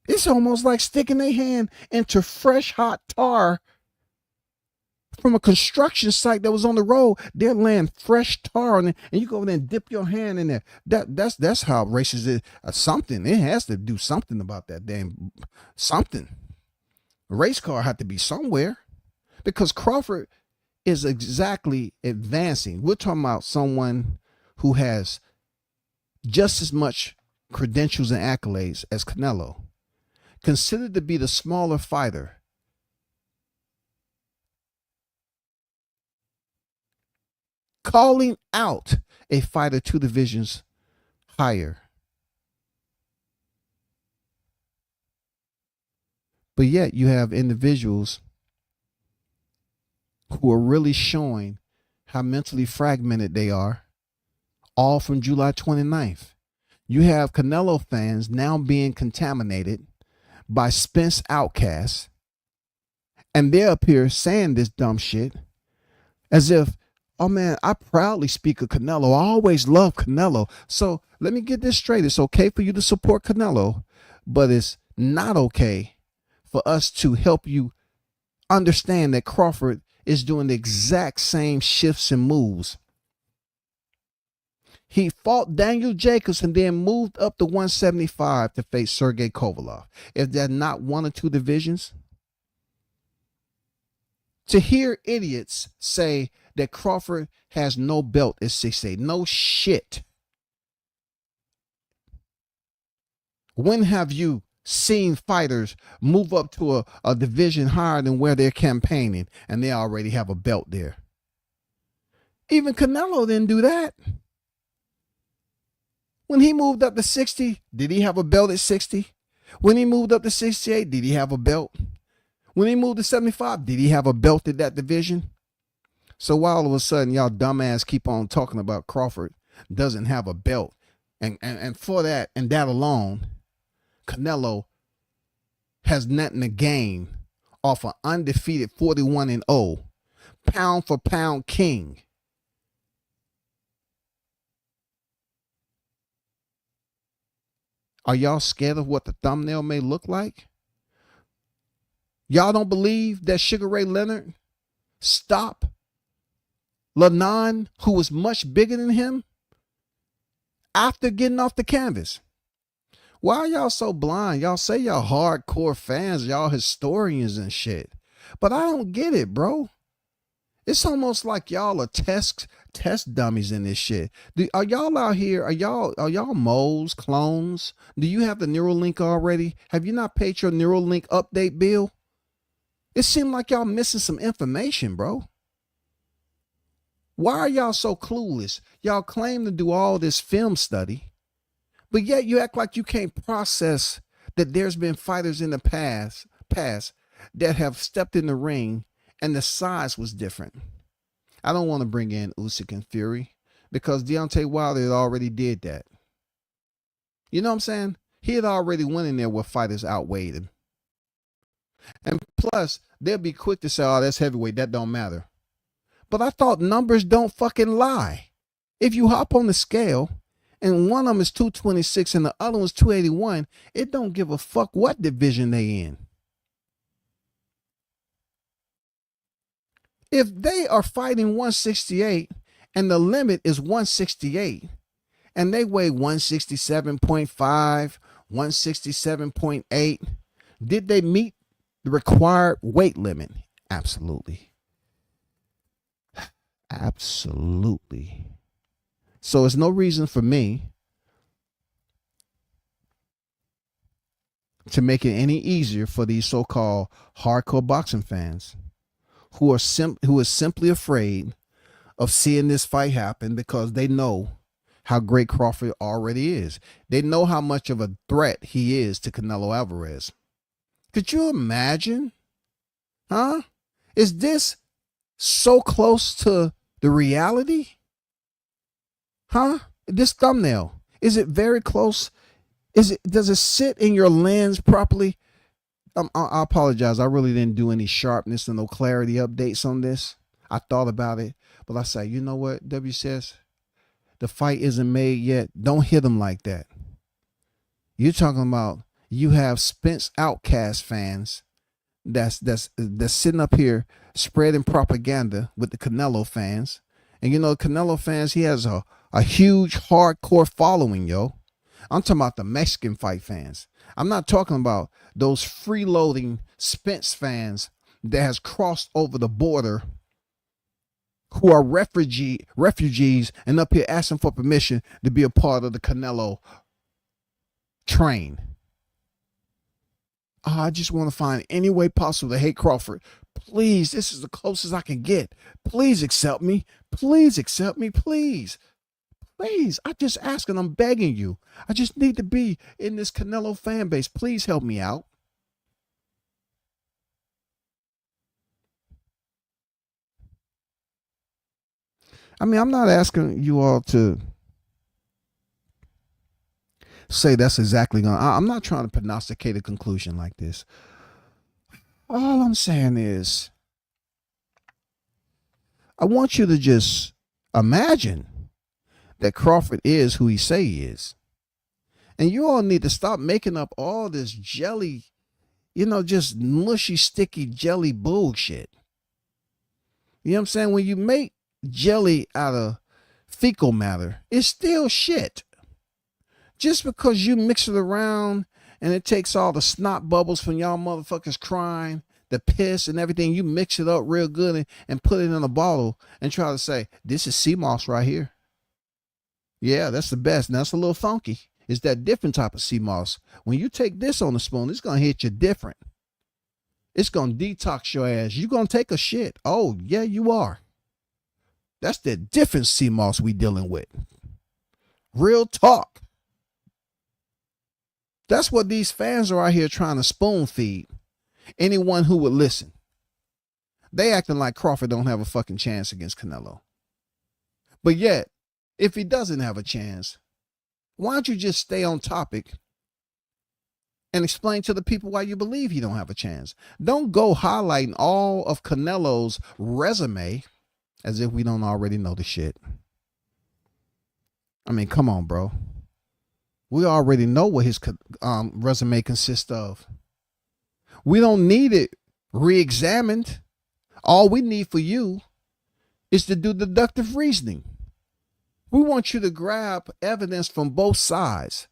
It's almost like sticking their hand into fresh hot tar from a construction site that was on the road. They're laying fresh tar on it, and you go over there and dip your hand in there. That's how racist it is. Something. It has to do something about that damn something. A race car had to be somewhere, because Crawford is exactly advancing. We're talking about someone who has just as much credentials and accolades as Canelo. Considered to be the smaller fighter. Calling out a fighter 2 divisions higher. But yet you have individuals who are really showing how mentally fragmented they are, all from July 29th. You have Canelo fans now being contaminated by Spence Outcasts, and they're up here saying this dumb shit as if, oh man, I proudly speak of Canelo. I always love Canelo. So let me get this straight. It's okay for you to support Canelo, but it's not okay for us to help you understand that Crawford is doing the exact same shifts and moves. He fought Daniel Jacobs and then moved up to 175 to face Sergey Kovalev. If they're not one or two divisions, to hear idiots say that Crawford has no belt at 6'8", no shit. When have you seen fighters move up to a division higher than where they're campaigning and they already have a belt there? Even Canelo didn't do that. When he moved up to 60, did he have a belt at 60? When he moved up to 68, did he have a belt? When he moved to 75, did he have a belt at that division? So why all of a sudden y'all dumbass keep on talking about Crawford doesn't have a belt? And for that and that alone, Canelo has nothing to gain off an undefeated 41-0, pound for pound king. Are y'all scared of what the thumbnail may look like? Y'all don't believe that Sugar Ray Leonard stopped Lenon, who was much bigger than him, after getting off the canvas? Why are y'all so blind? Y'all say y'all hardcore fans, y'all historians and shit. But I don't get it, bro. It's almost like y'all are test dummies in this shit. Are y'all out here? Are y'all moles, clones? Do you have the Neuralink already? Have you not paid your Neuralink update bill? It seemed like y'all missing some information, bro. Why are y'all so clueless? Y'all claim to do all this film study, but yet you act like you can't process that there's been fighters in the past that have stepped in the ring and the size was different. I don't want to bring in Usyk and Fury because Deontay Wilder had already did that. You know what I'm saying? He had already went in there where fighters outweighed him. And plus, they'll be quick to say, oh, that's heavyweight, that don't matter. But I thought numbers don't fucking lie. If you hop on the scale and one of them is 226 and the other one's 281, it don't give a fuck what division they in. If they are fighting 168 and the limit is 168 and they weigh 167.5, 167.8, did they meet the required weight limit? Absolutely. Absolutely. So it's no reason for me to make it any easier for these so-called hardcore boxing fans who are simply afraid of seeing this fight happen because they know how great Crawford already is. They know how much of a threat he is to Canelo Alvarez. Could you imagine? Huh? Is this so close to the reality? Huh? This thumbnail, is it very close? Does it sit in your lens properly? I apologize. I really didn't do any sharpness and no clarity updates on this. I thought about it, but I say, you know what, WCS? The fight isn't made yet. Don't hit him like that. You're talking about you have Spence Outcast fans that's sitting up here spreading propaganda with the Canelo fans. And you know, Canelo fans, he has a huge hardcore following, yo. I'm talking about the Mexican fight fans. I'm not talking about those freeloading Spence fans that has crossed over the border who are refugees and up here asking for permission to be a part of the Canelo train. I just want to find any way possible to hate Crawford. Please, this is the closest I can get. Please accept me. Please accept me. Please. Please. I'm just asking. I'm begging you. I just need to be in this Canelo fan base. Please help me out. I mean, I'm not asking you all to say that's exactly going to, I'm not trying to prognosticate a conclusion like this. All I'm saying is, I want you to just imagine that Crawford is who he say he is. And you all need to stop making up all this jelly, just mushy, sticky jelly bullshit. You know what I'm saying? When you make jelly out of fecal matter, it's still shit. Just because you mix it around and it takes all the snot bubbles from y'all motherfuckers crying, the piss and everything, you mix it up real good and put it in a bottle and try to say, this is sea moss right here. Yeah, that's the best. Now, it's a little funky. It's that different type of sea moss. When you take this on the spoon, it's going to hit you different. It's going to detox your ass. You're going to take a shit. Oh, yeah, you are. That's the different sea moss we dealing with. Real talk. That's what these fans are out here trying to spoon feed anyone who would listen. They acting like Crawford don't have a fucking chance against Canelo. But yet, if he doesn't have a chance, why don't you just stay on topic and explain to the people why you believe he don't have a chance? Don't go highlighting all of Canelo's resume as if we don't already know the shit. I mean, come on, bro. We already know what his resume consists of. We don't need it re-examined. All we need for you is to do deductive reasoning. We want you to grab evidence from both sides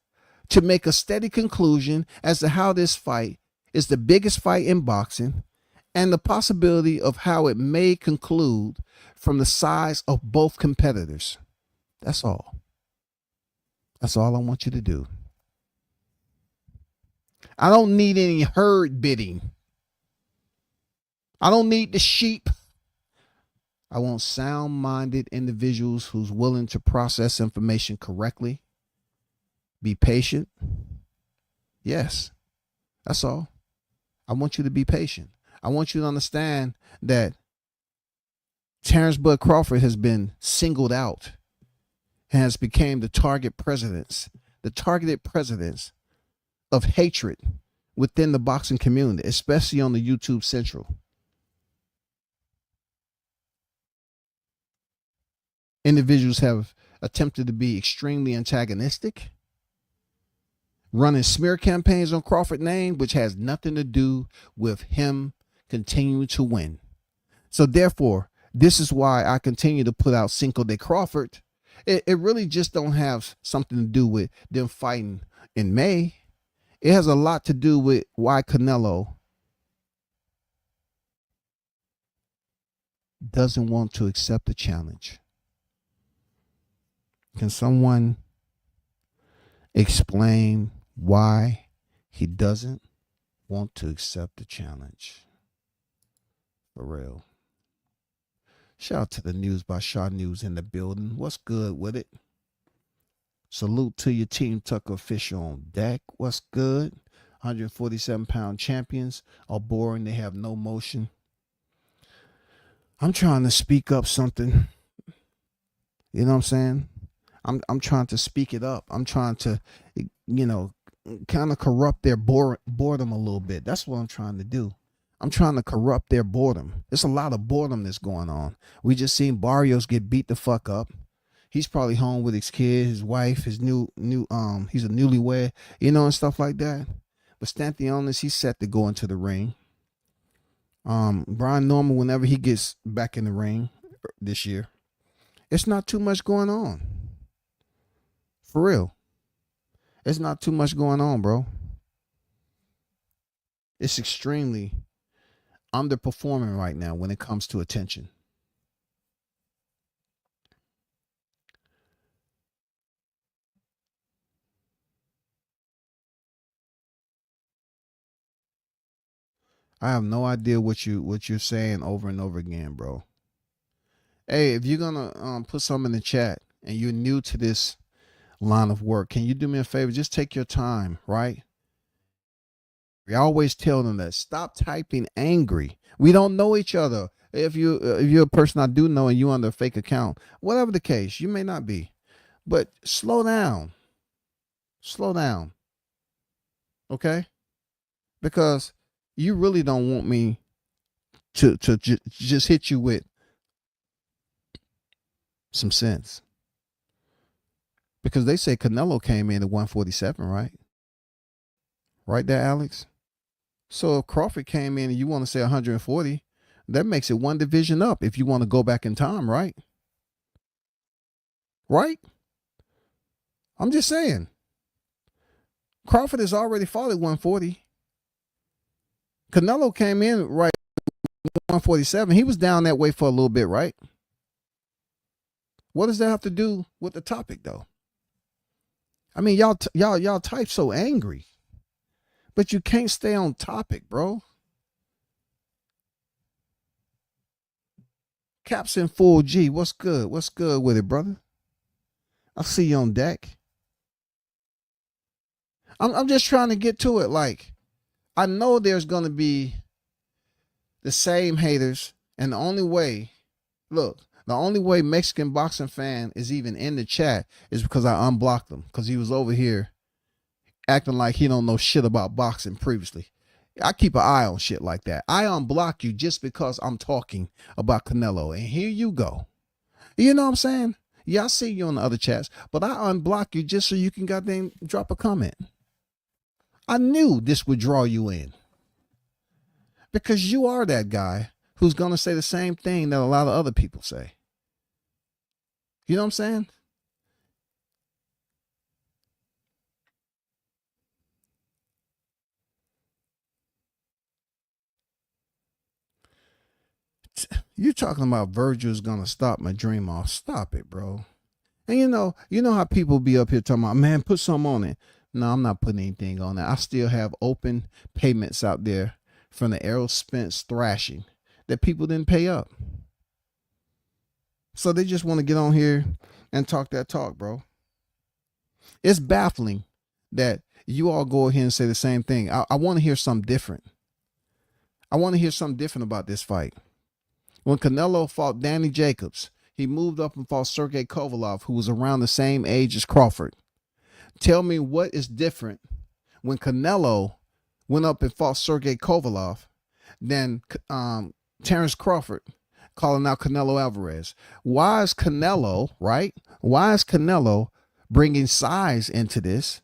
to make a steady conclusion as to how this fight is the biggest fight in boxing and the possibility of how it may conclude from the size of both competitors. That's all. That's all I want you to do. I don't need any herd bidding. I don't need the sheep. I want sound-minded individuals who's willing to process information correctly. Be patient. Yes, that's all. I want you to be patient. I want you to understand that Terrence Bud Crawford has been singled out, has become the targeted presidents of hatred within the boxing community, especially on the YouTube Central. Individuals have attempted to be extremely antagonistic, running smear campaigns on Crawford's name, which has nothing to do with him continuing to win. So therefore, this is why I continue to put out Cinco de Crawford. It really just don't have something to do with them fighting in May. It has a lot to do with why Canelo doesn't want to accept the challenge. Can someone explain why he doesn't want to accept the challenge? For real. Shout out to the News by Shaw News in the building. What's good with it? Salute to your Team Tucker official on deck. What's good? 147-pound champions are boring. They have no motion. I'm trying to speak up something. You know what I'm saying? I'm trying to speak it up. I'm trying to, kind of corrupt their boredom a little bit. That's what I'm trying to do. I'm trying to corrupt their boredom. There's a lot of boredom that's going on. We just seen Barrios get beat the fuck up. He's probably home with his kid, his wife, his he's a newlywed, and stuff like that. But Stanthionis, he's set to go into the ring. Brian Norman, whenever he gets back in the ring this year, it's not too much going on. For real. It's not too much going on, bro. It's extremely underperforming right now when it comes to attention. I have no idea what you're saying over and over again, bro. Hey, if you're gonna put something in the chat and you're new to this line of work, can you do me a favor? Just take your time, right? We always tell them that. Stop typing angry. We don't know each other. if you're a person I do know and you under a fake account, whatever the case, you may not be, but slow down, okay? Because you really don't want me to just hit you with some sense. Because they say Canelo came in at 147, right? Right there, Alex. So if Crawford came in and you want to say 140, that makes it one division up if you want to go back in time, right? Right? I'm just saying. Crawford has already fought at 140. Canelo came in right at 147. He was down that way for a little bit, right? What does that have to do with the topic, though? I mean, y'all type so angry, but you can't stay on topic, bro. Caps in full G. What's good? What's good with it, brother? I see you on deck. I'm just trying to get to it. Like, I know there's gonna be the same haters, and the only way Mexican boxing fan is even in the chat is because I unblocked him because he was over here acting like he don't know shit about boxing previously. I keep an eye on shit like that. I unblock you just because I'm talking about Canelo, and here you go. You know what I'm saying? Yeah, I see you on the other chats, but I unblock you just so you can goddamn drop a comment. I knew this would draw you in because you are that guy who's going to say the same thing that a lot of other people say. You know what I'm saying? You talking about Virgil's going to stop my dream off. Stop it, bro. And you know how people be up here talking about, man, put some on it. No, I'm not putting anything on that. I still have open payments out there from the Errol Spence thrashing that people didn't pay up. So they just want to get on here and talk that talk, bro. It's baffling that you all go ahead and say the same thing. I want to hear something different. I want to hear something different about this fight. When Canelo fought Danny Jacobs, he moved up and fought Sergey Kovalev, who was around the same age as Crawford. Tell me what is different when Canelo went up and fought Sergey Kovalev than Terrence Crawford calling out Canelo Alvarez. Why is Canelo, right? Why is Canelo bringing size into this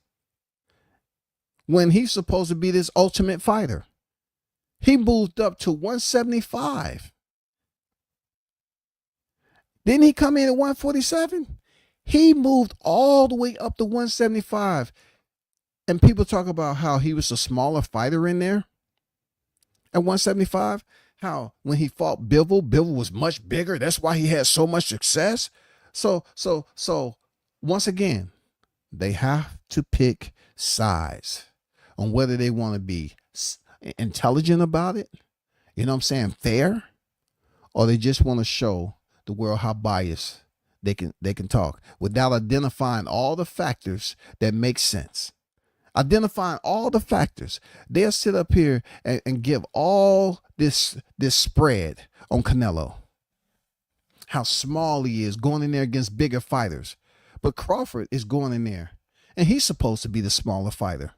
when he's supposed to be this ultimate fighter? He moved up to 175. Didn't he come in at 147? He moved all the way up to 175. And people talk about how he was a smaller fighter in there at 175. How when he fought Bivol was much bigger. That's why he had so much success. So once again, they have to pick size on whether they want to be intelligent about it. You know what I'm saying? Fair. Or they just want to show the world how biased they can talk without identifying all the factors that make sense. Identifying all the factors. They'll sit up here and give all this spread on Canelo. How small he is going in there against bigger fighters. But Crawford is going in there and he's supposed to be the smaller fighter.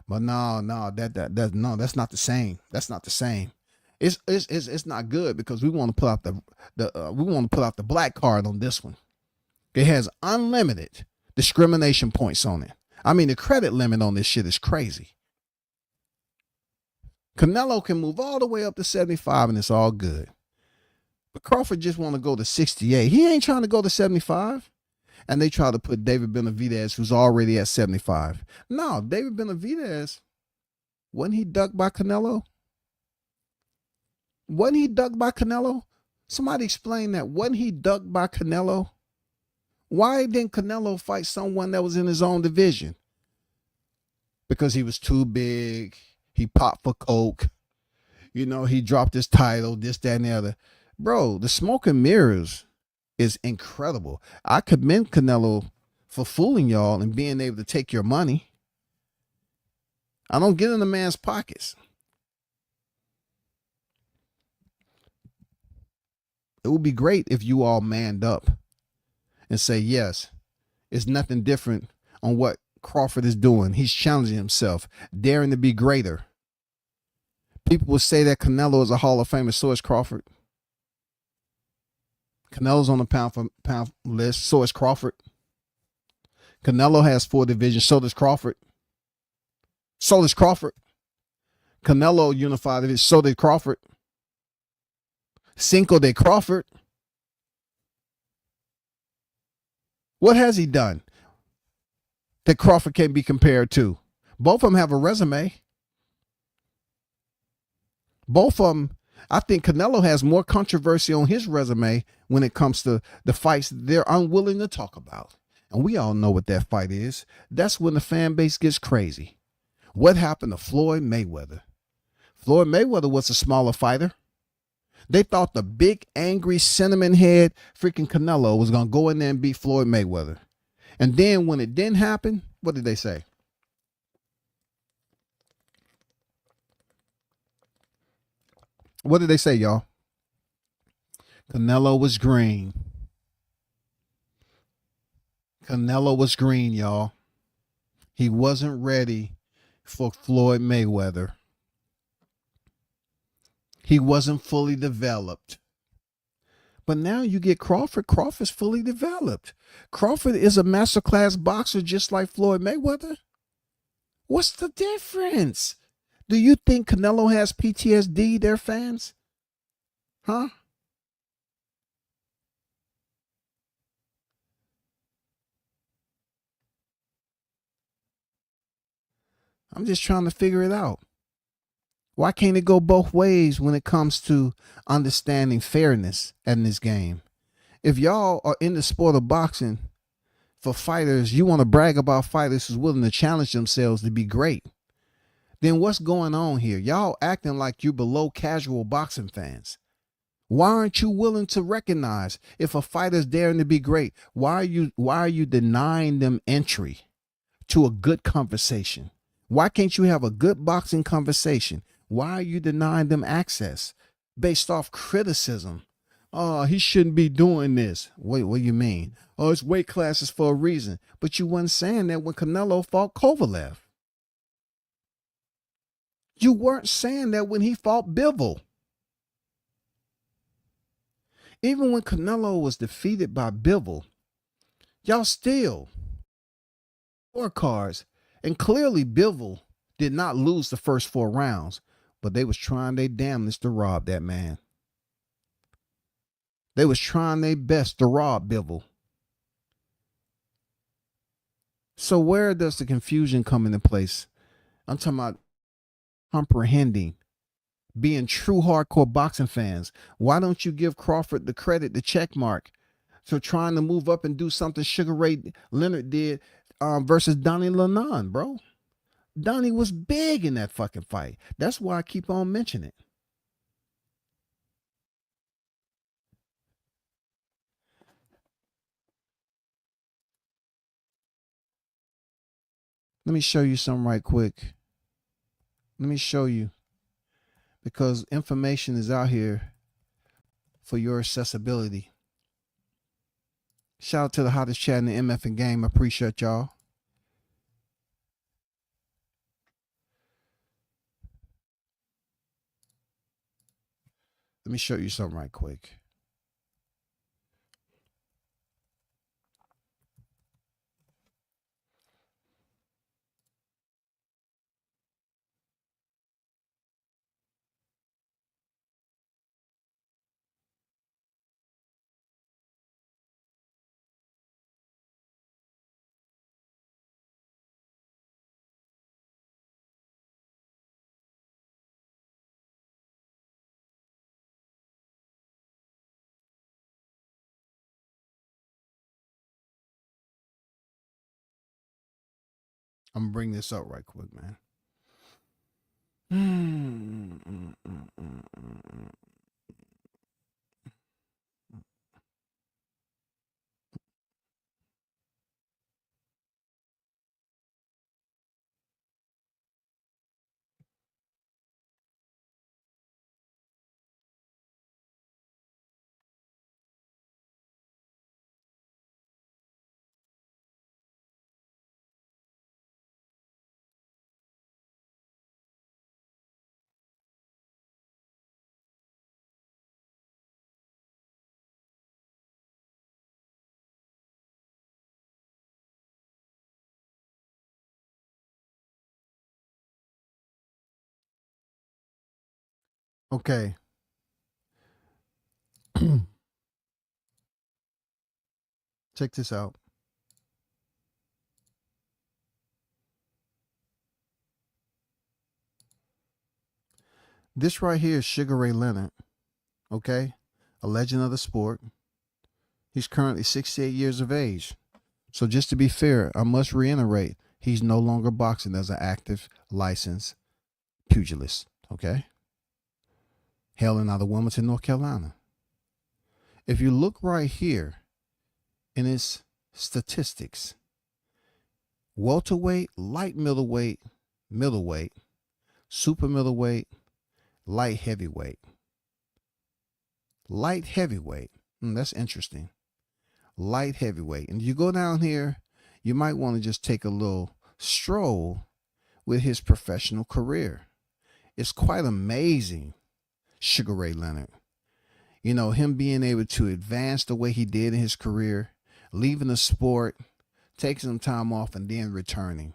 But no, that's not the same. That's not the same. It's not good because we want to put out the black card on this one. It has unlimited discrimination points on it. I mean, the credit limit on this shit is crazy. Canelo can move all the way up to 75 and it's all good. But Crawford just want to go to 68. He ain't trying to go to 75. And they try to put David Benavidez, who's already at 75. No, David Benavidez, wasn't he ducked by Canelo? Wasn't he ducked by Canelo? Somebody explain that. Wasn't he ducked by Canelo? Why didn't Canelo fight someone that was in his own division? Because he was too big. He popped for coke. You know, he dropped his title, this, that, and the other. Bro, the smoke and mirrors is incredible. I commend Canelo for fooling y'all and being able to take your money. I don't get in the man's pockets. It would be great if you all manned up and say, yes, it's nothing different on what Crawford is doing. He's challenging himself, daring to be greater. People will say that Canelo is a Hall of Famer, so is Crawford. Canelo's on the pound for pound list, so is Crawford. Canelo has 4 divisions, so does Crawford. So does Crawford. Canelo unified it, so did Crawford. Cinco de Crawford. What has he done that Crawford can't be compared to? Both of them have a resume. Both of them, I think Canelo has more controversy on his resume when it comes to the fights they're unwilling to talk about. And we all know what that fight is. That's when the fan base gets crazy. What happened to Floyd Mayweather? Floyd Mayweather was a smaller fighter. They thought the big, angry, cinnamon head freaking Canelo was going to go in there and beat Floyd Mayweather. And then when it didn't happen, what did they say? What did they say, y'all? Canelo was green. Canelo was green, y'all. He wasn't ready for Floyd Mayweather. He wasn't fully developed. But now you get Crawford. Crawford's fully developed. Crawford is a masterclass boxer just like Floyd Mayweather. What's the difference? Do you think Canelo has PTSD, their fans? Huh? I'm just trying to figure it out. Why can't it go both ways when it comes to understanding fairness in this game? If y'all are in the sport of boxing for fighters, you want to brag about fighters who's willing to challenge themselves to be great. Then what's going on here? Y'all acting like you're below casual boxing fans. Why aren't you willing to recognize if a fighter's daring to be great? Why are you denying them entry to a good conversation? Why can't you have a good boxing conversation? Why are you denying them access based off criticism? Oh, he shouldn't be doing this. Wait, what do you mean? Oh, it's weight classes for a reason. But you weren't saying that when Canelo fought Kovalev. You weren't saying that when he fought Bivol. Even when Canelo was defeated by Bivol, y'all still scorecards. And clearly Bivol did not lose the first 4 rounds, but they was trying their damnedest to rob that man. They was trying their best to rob Bivol. So where does the confusion come into place? I'm talking about comprehending, being true hardcore boxing fans. Why don't you give Crawford the credit, the check mark, for trying to move up and do something Sugar Ray Leonard did versus Donnie Lennon, bro? Donnie was big in that fucking fight. That's why I keep on mentioning it. Let me show you something right quick. Let me show you, because information is out here for your accessibility. Shout out to the hottest chat in the MF and game. I appreciate y'all. Let me show you something right quick. I'm gonna bring this up right quick, man. Okay. Check this out. This right here is Sugar Ray Leonard. Okay. A legend of the sport. He's currently 68 years of age. So just to be fair, I must reiterate, he's no longer boxing as an active, licensed pugilist. Okay. Hailing out of Wilmington, North Carolina. If you look right here in his statistics, welterweight, light middleweight, middleweight, super middleweight, light heavyweight. Light heavyweight. That's interesting. Light heavyweight. And you go down here, you might want to just take a little stroll with his professional career. It's quite amazing, Sugar Ray Leonard. You know, him being able to advance the way he did in his career, leaving the sport, taking some time off, and then returning.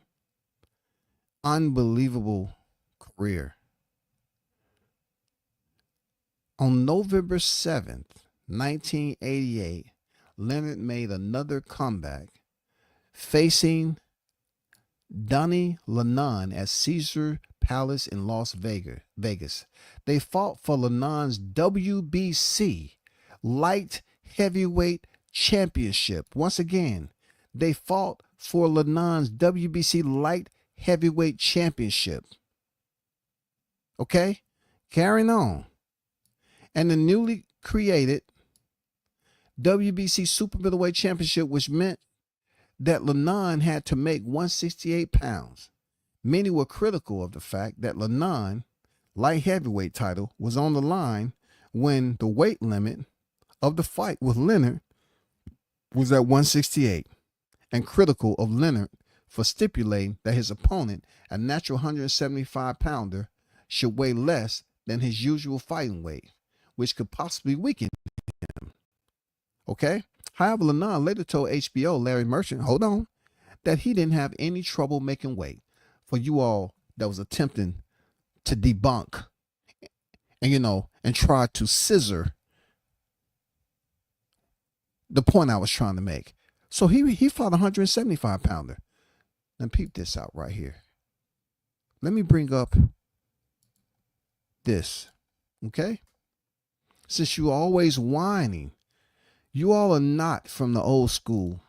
Unbelievable career. On November 7th, 1988, Leonard made another comeback, facing Donnie Lennon at Caesar Palace in Las Vegas. They fought for Lennon's WBC light heavyweight championship. Once again, they fought for Lennon's WBC light heavyweight championship. Okay? Carrying on. And the newly created WBC Super Middleweight Championship, which meant that Lennon had to make 168 pounds. Many were critical of the fact that Lennon light heavyweight title was on the line when the weight limit of the fight with Leonard was at 168, and critical of Leonard for stipulating that his opponent, a natural 175 pounder, should weigh less than his usual fighting weight, which could possibly weaken him. Okay? However, Lennon later told HBO Larry Merchant, hold on, that he didn't have any trouble making weight. For you all that was attempting to debunk and try to scissor the point I was trying to make. So he fought a 175 pounder. Now peep this out right here. Let me bring up this. Okay? Since you always whining, you all are not from the old school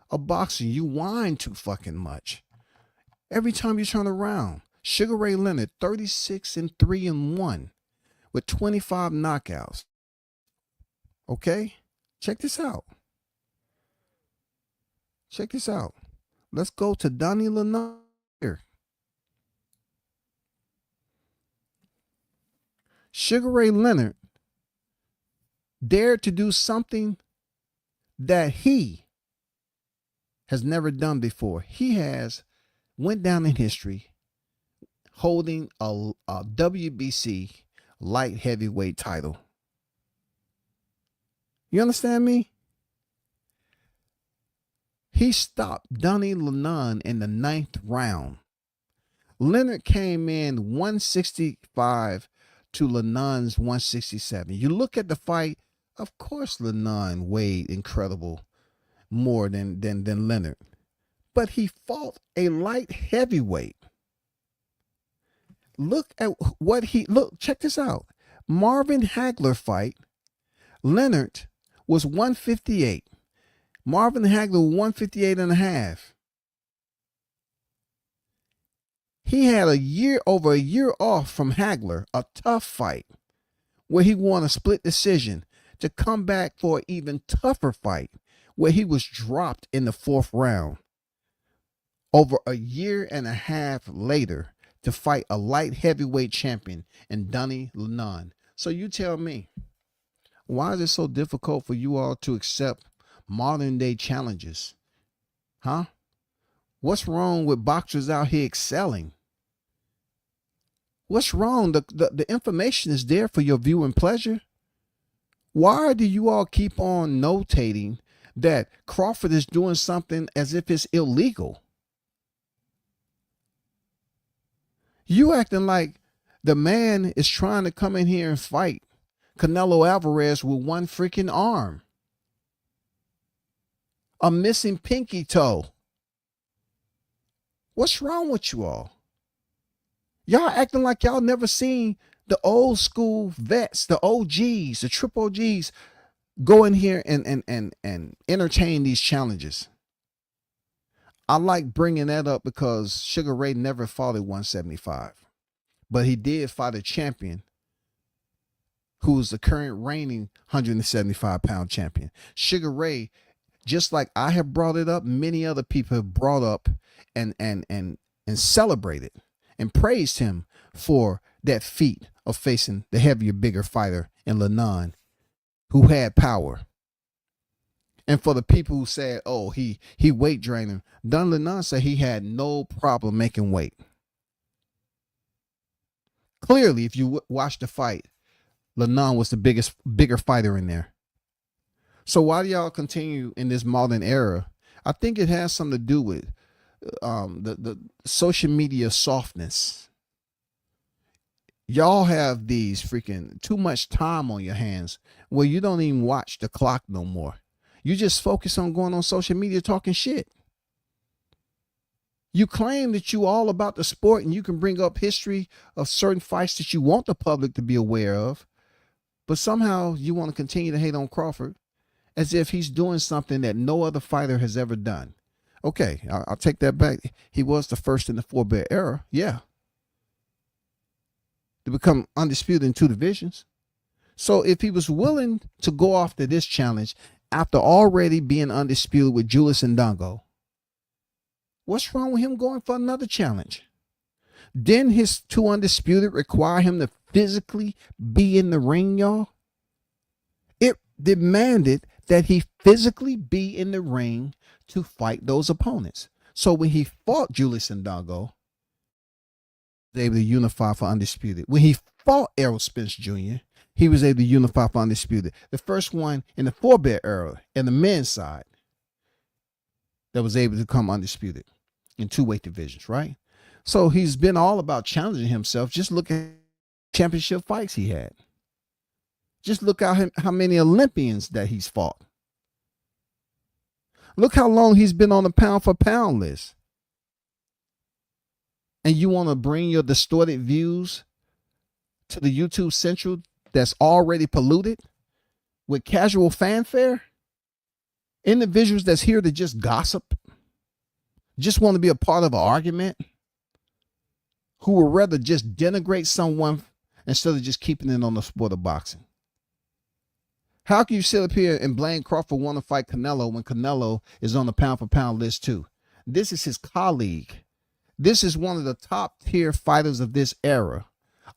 of boxing. You whine too fucking much. Every time you turn around, Sugar Ray Leonard, 36-3-1 with 25 knockouts. Okay? Check this out. Check this out. Let's go to Donnie Lennon here. Sugar Ray Leonard dared to do something that he has never done before. He went down in history holding a WBC light heavyweight title. You understand me? He stopped Donnie Lennon in the 9th round. Leonard came in 165 to Lennon's 167. You look at the fight, of course Lennon weighed incredible more than Leonard. But he fought a light heavyweight. Look at check this out. Marvin Hagler fight, Leonard was 158. Marvin Hagler 158 and a half. He had over a year off from Hagler, a tough fight where he won a split decision, to come back for an even tougher fight where he was dropped in the 4th round. Over a year and a half later to fight a light heavyweight champion in Donnie Lennon. So you tell me, why is it so difficult for you all to accept modern day challenges? Huh? What's wrong with boxers out here excelling? What's wrong? The information is there for your viewing pleasure. Why do you all keep on notating that Crawford is doing something as if it's illegal? You acting like The man is trying to come in here and fight Canelo Alvarez with one freaking arm, a missing pinky toe. What's wrong with you all? Y'all acting like y'all never seen the old school vets, the OGs, the triple OGs go in here and entertain these challenges. I like bringing that up because Sugar Ray never fought at 175, but he did fight a champion who is the current reigning 175-pound champion. Sugar Ray, just like I have brought it up, many other people have brought up and celebrated and praised him for that feat of facing the heavier, bigger fighter in Lenon who had power. And for the people who said, oh, he weight drained him, Don Lenon said he had no problem making weight. Clearly, if you watch the fight, Lenon was the bigger fighter in there. So why do y'all continue in this modern era? I think it has something to do with the social media softness. Y'all have these freaking too much time on your hands where you don't even watch the clock no more. You just focus on going on social media talking shit. You claim that you all about the sport and you can bring up history of certain fights that you want the public to be aware of, but somehow you want to continue to hate on Crawford as if he's doing something that no other fighter has ever done. Okay, I'll take that back. He was the first in the four-belt era, yeah, to become undisputed in 2 divisions. So if he was willing to go after this challenge after already being undisputed with Julius Ndongo, what's wrong with him going for another challenge? Didn't his 2 undisputed require him to physically be in the ring, y'all? It demanded that he physically be in the ring to fight those opponents. So when he fought Julius Ndongo, he was able to unify for undisputed. When he fought Errol Spence Jr., he was able to unify for undisputed. The first one in the four-belt era, in the men's side, that was able to come undisputed in 2 weight divisions, right? So he's been all about challenging himself. Just look at championship fights he had. Just look at how many Olympians that he's fought. Look how long he's been on the pound-for-pound list. And you want to bring your distorted views to the YouTube Central that's already polluted with casual fanfare? Individuals that's here to just gossip, just want to be a part of an argument, who would rather just denigrate someone instead of just keeping it on the sport of boxing. How can you sit up here and blame Crawford want to fight Canelo when Canelo is on the pound-for-pound list too? This is his colleague. This is one of the top tier fighters of this era,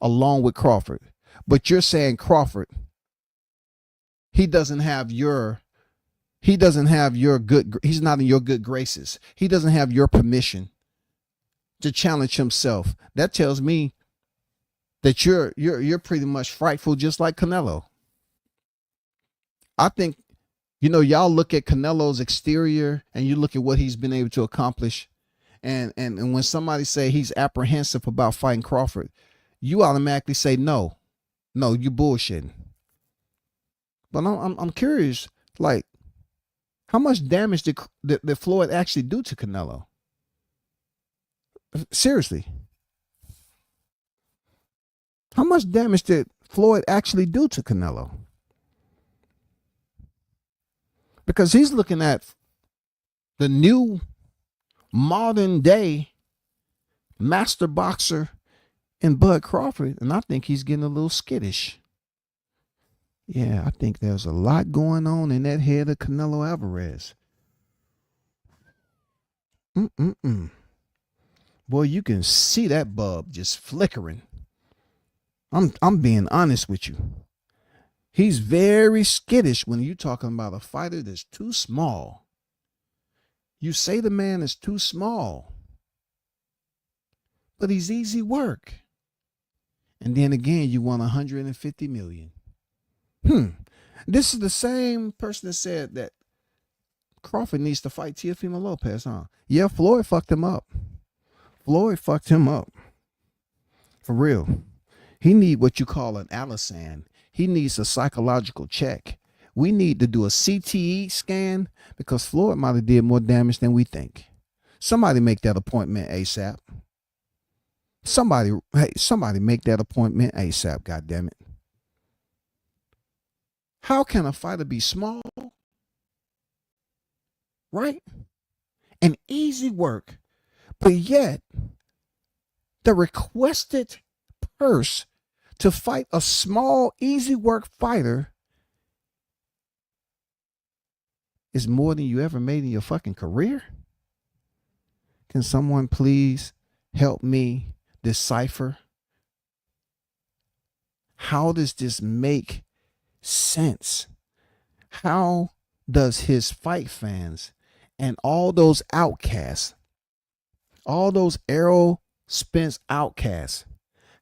along with Crawford. But you're saying Crawford, he doesn't have your good, he's not in your good graces. He doesn't have your permission to challenge himself. That tells me that you're pretty much frightful, just like Canelo. I think, y'all look at Canelo's exterior and you look at what he's been able to accomplish. And when somebody say he's apprehensive about fighting Crawford, you automatically say, no, you bullshitting. But I'm curious, like, how much damage did Floyd actually do to Canelo? Seriously. How much damage did Floyd actually do to Canelo? Because he's looking at the new modern day master boxer in Bud Crawford, and I think he's getting a little skittish. Yeah, I think there's a lot going on in that head of Canelo Alvarez. Boy, you can see that bulb just flickering. I'm being honest with you. He's very skittish when you're talking about a fighter that's too small. You say the man is too small, but he's easy work. And then again, you want 150 million. This is the same person that said that Crawford needs to fight Teofimo Lopez, huh? Yeah, Floyd fucked him up. For real. He need what you call an Alisand. He needs a psychological check. We need to do a CTE scan because Floyd might have did more damage than we think. Somebody make that appointment ASAP. Somebody make that appointment ASAP, goddammit. How can a fighter be small? Right? And easy work, but yet the requested purse to fight a small, easy work fighter is more than you ever made in your fucking career? Can someone please help me decipher? How does this make sense? How does his fight fans and all those outcasts, all those Errol Spence outcasts,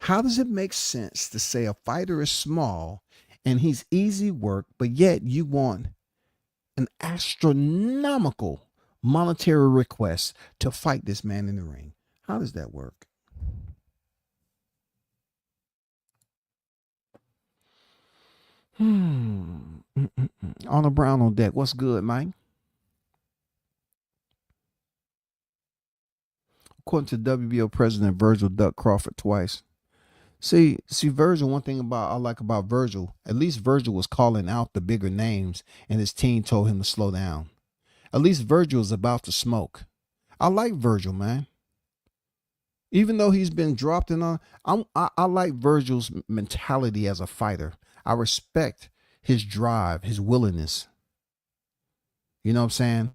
how does it make sense to say a fighter is small and he's easy work, but yet you want an astronomical monetary request to fight this man in the ring? How does that work? Arnold Brown on deck. What's good, Mike? According to WBO president Virgil Duck Crawford twice. See, Virgil, one thing I like about Virgil, at least Virgil was calling out the bigger names and his team told him to slow down. At least Virgil is about to smoke. I like Virgil, man. Even though he's been dropped in on, I like Virgil's mentality as a fighter. I respect his drive, his willingness. You know what I'm saying?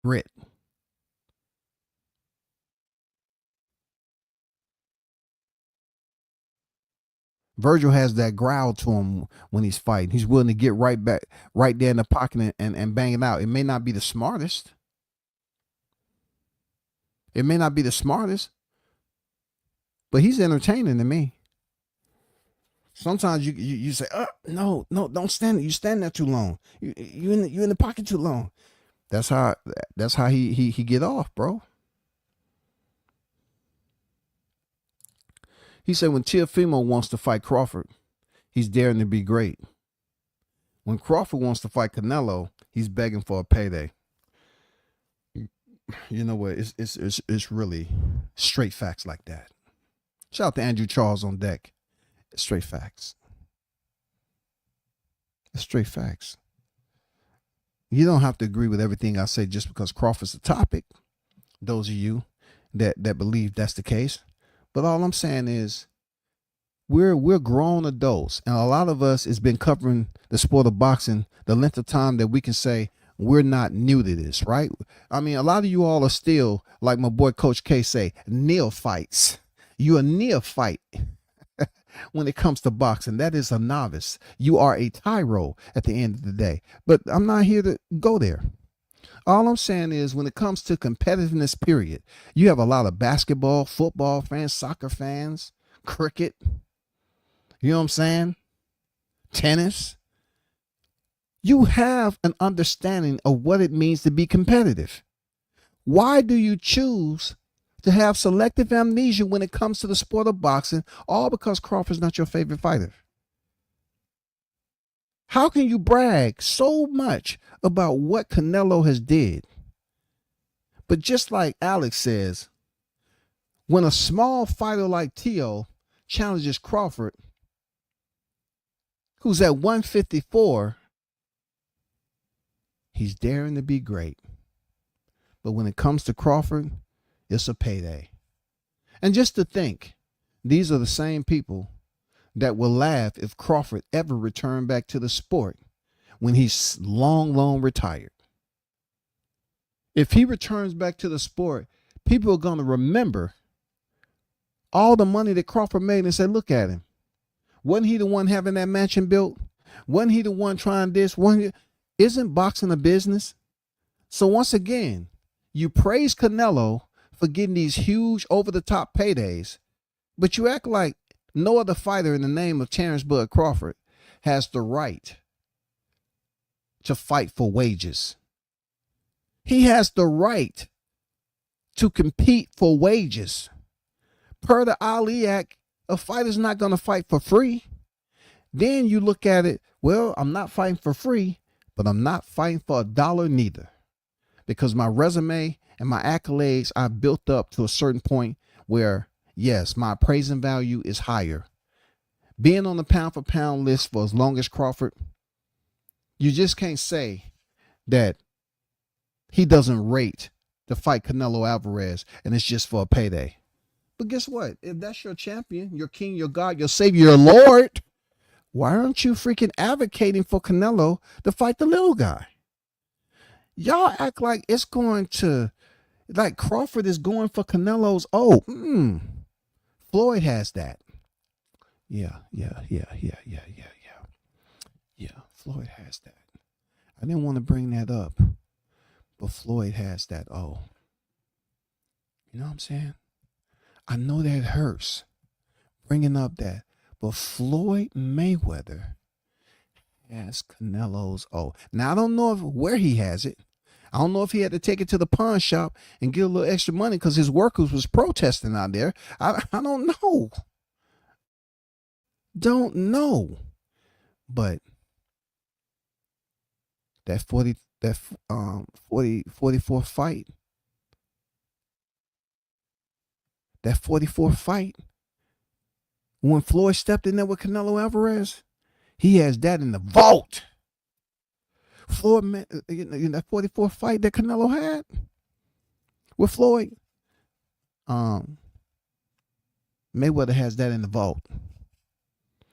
Grit. Virgil has that growl to him when he's fighting. He's willing to get right back, right there in the pocket and bang it out. It may not be the smartest. It may not be the smartest, but he's entertaining to me. Sometimes you say, no, don't stand. You stand there too long. You in the pocket too long. That's how he get off, bro. He said when Teofimo wants to fight Crawford, he's daring to be great. When Crawford wants to fight Canelo, he's begging for a payday. You know what? It's really straight facts like that. Shout out to Andrew Charles on deck. It's straight facts. It's straight facts. You don't have to agree with everything I say just because Crawford's a topic. Those of you that believe that's the case. But all I'm saying is we're grown adults, and a lot of us has been covering the sport of boxing the length of time that we can say we're not new to this, right? I mean, a lot of you all are still, like my boy Coach K say, neophytes. You're a neophyte when it comes to boxing. That is a novice. You are a tyro at the end of the day. But I'm not here to go there. All I'm saying is when it comes to competitiveness, period, you have a lot of basketball, football fans, soccer fans, cricket. You know what I'm saying? Tennis. You have an understanding of what it means to be competitive. Why do you choose to have selective amnesia when it comes to the sport of boxing, all because Crawford's not your favorite fighter? How can you brag so much about what Canelo has did? But just like Alex says, when a small fighter like Teo challenges Crawford, who's at 154, he's daring to be great. But when it comes to Crawford, it's a payday. And just to think, these are the same people that will laugh if Crawford ever returned back to the sport when he's long retired. If he returns back to the sport, people are going to remember all the money that Crawford made and say, look at him. Wasn't he the one having that mansion built? Wasn't he the one trying this? Isn't boxing a business? So once again, you praise Canelo for getting these huge over-the-top paydays, but you act like no other fighter in the name of Terrence Bud Crawford has the right to fight for wages. He has the right to compete for wages. Per the Ali Act, A fighter's not going to fight for free. Then you look at it, well, I'm not fighting for free, but I'm not fighting for $1 neither. Because my resume and my accolades I've built up to a certain point where, yes, my appraising value is higher. Being on the pound for pound list for as long as Crawford, you just can't say that he doesn't rate to fight Canelo Alvarez and it's just for a payday. But guess what? If that's your champion, your king, your God, your savior, your Lord, why aren't you freaking advocating for Canelo to fight the little guy? Y'all act like it's going to, like Crawford is going for Canelo's. Floyd has that. Yeah. Floyd has that. I didn't want to bring that up, but Floyd has that. Oh, you know what I'm saying? I know that hurts bringing up that, but Floyd Mayweather has Canelo's. Oh, now I don't know where he has it. I don't know if he had to take it to the pawn shop and get a little extra money because his workers was protesting out there. I don't know. Don't know. But that 44 fight. That 44 fight. When Floyd stepped in there with Canelo Alvarez, he has that in the vault. Floyd, in that 44 fight that Canelo had with Floyd, Mayweather has that in the vault.